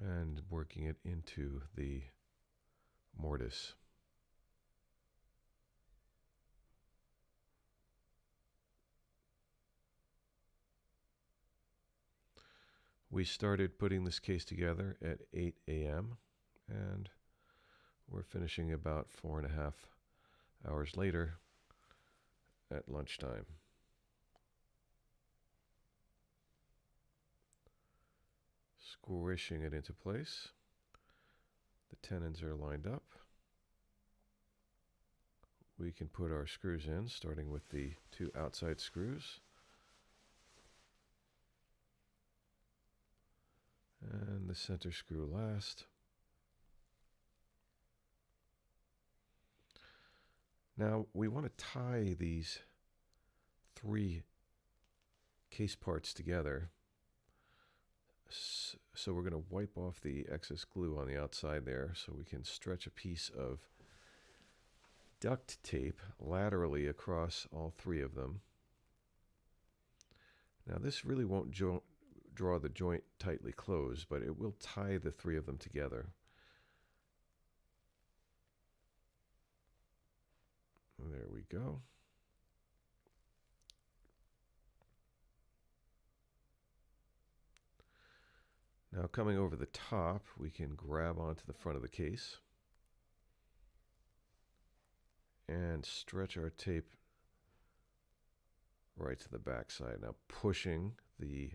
and working it into the mortise. We started putting this case together at 8 a.m. and we're finishing about 4.5 hours later at lunchtime. Squishing it into place. The tenons are lined up. We can put our screws in, starting with the 2 outside screws. And the center screw last. Now we want to tie these 3 case parts together. So we're going to wipe off the excess glue on the outside there so we can stretch a piece of duct tape laterally across all 3 of them. Now this really won't draw the joint tightly closed, but it will tie the 3 of them together. There we go. Now coming over the top, we can grab onto the front of the case and stretch our tape right to the back side. Now pushing the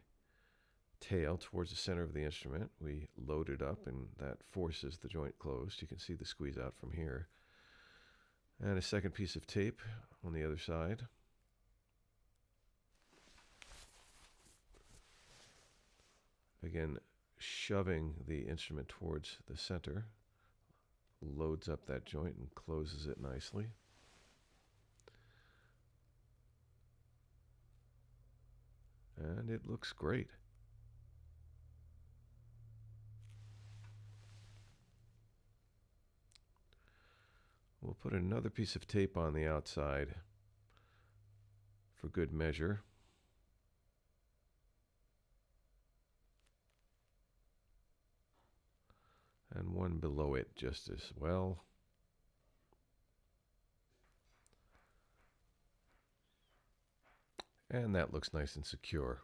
tail towards the center of the instrument, we load it up and that forces the joint closed. You can see the squeeze out from here. And a second piece of tape on the other side. Again, shoving the instrument towards the center loads up that joint and closes it nicely. And it looks great. We'll put another piece of tape on the outside for good measure. And one below it just as well. And that looks nice and secure.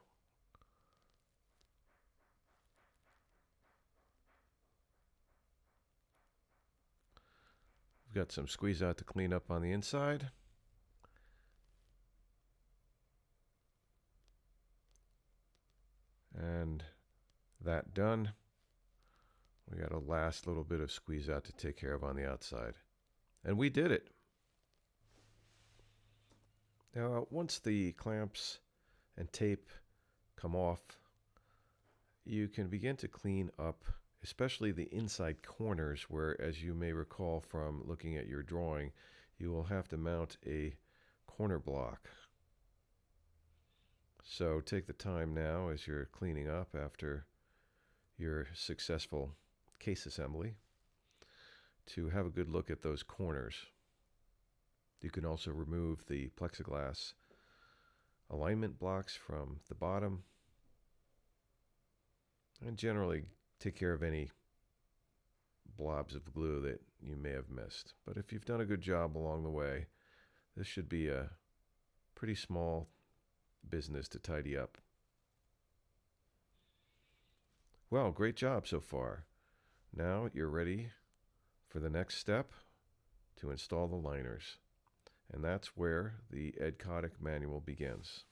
We've got some squeeze out to clean up on the inside. And that done. We got a last little bit of squeeze out to take care of on the outside. And we did it. Now, once the clamps and tape come off, you can begin to clean up, especially the inside corners where, as you may recall from looking at your drawing, you will have to mount a corner block. So take the time now as you're cleaning up after your successful case assembly to have a good look at those corners. You can also remove the plexiglass alignment blocks from the bottom and generally take care of any blobs of glue that you may have missed. But if you've done a good job along the way, this should be a pretty small business to tidy up. Well, great job so far. Now you're ready for the next step to install the liners. And that's where the Ed Kotick manual begins.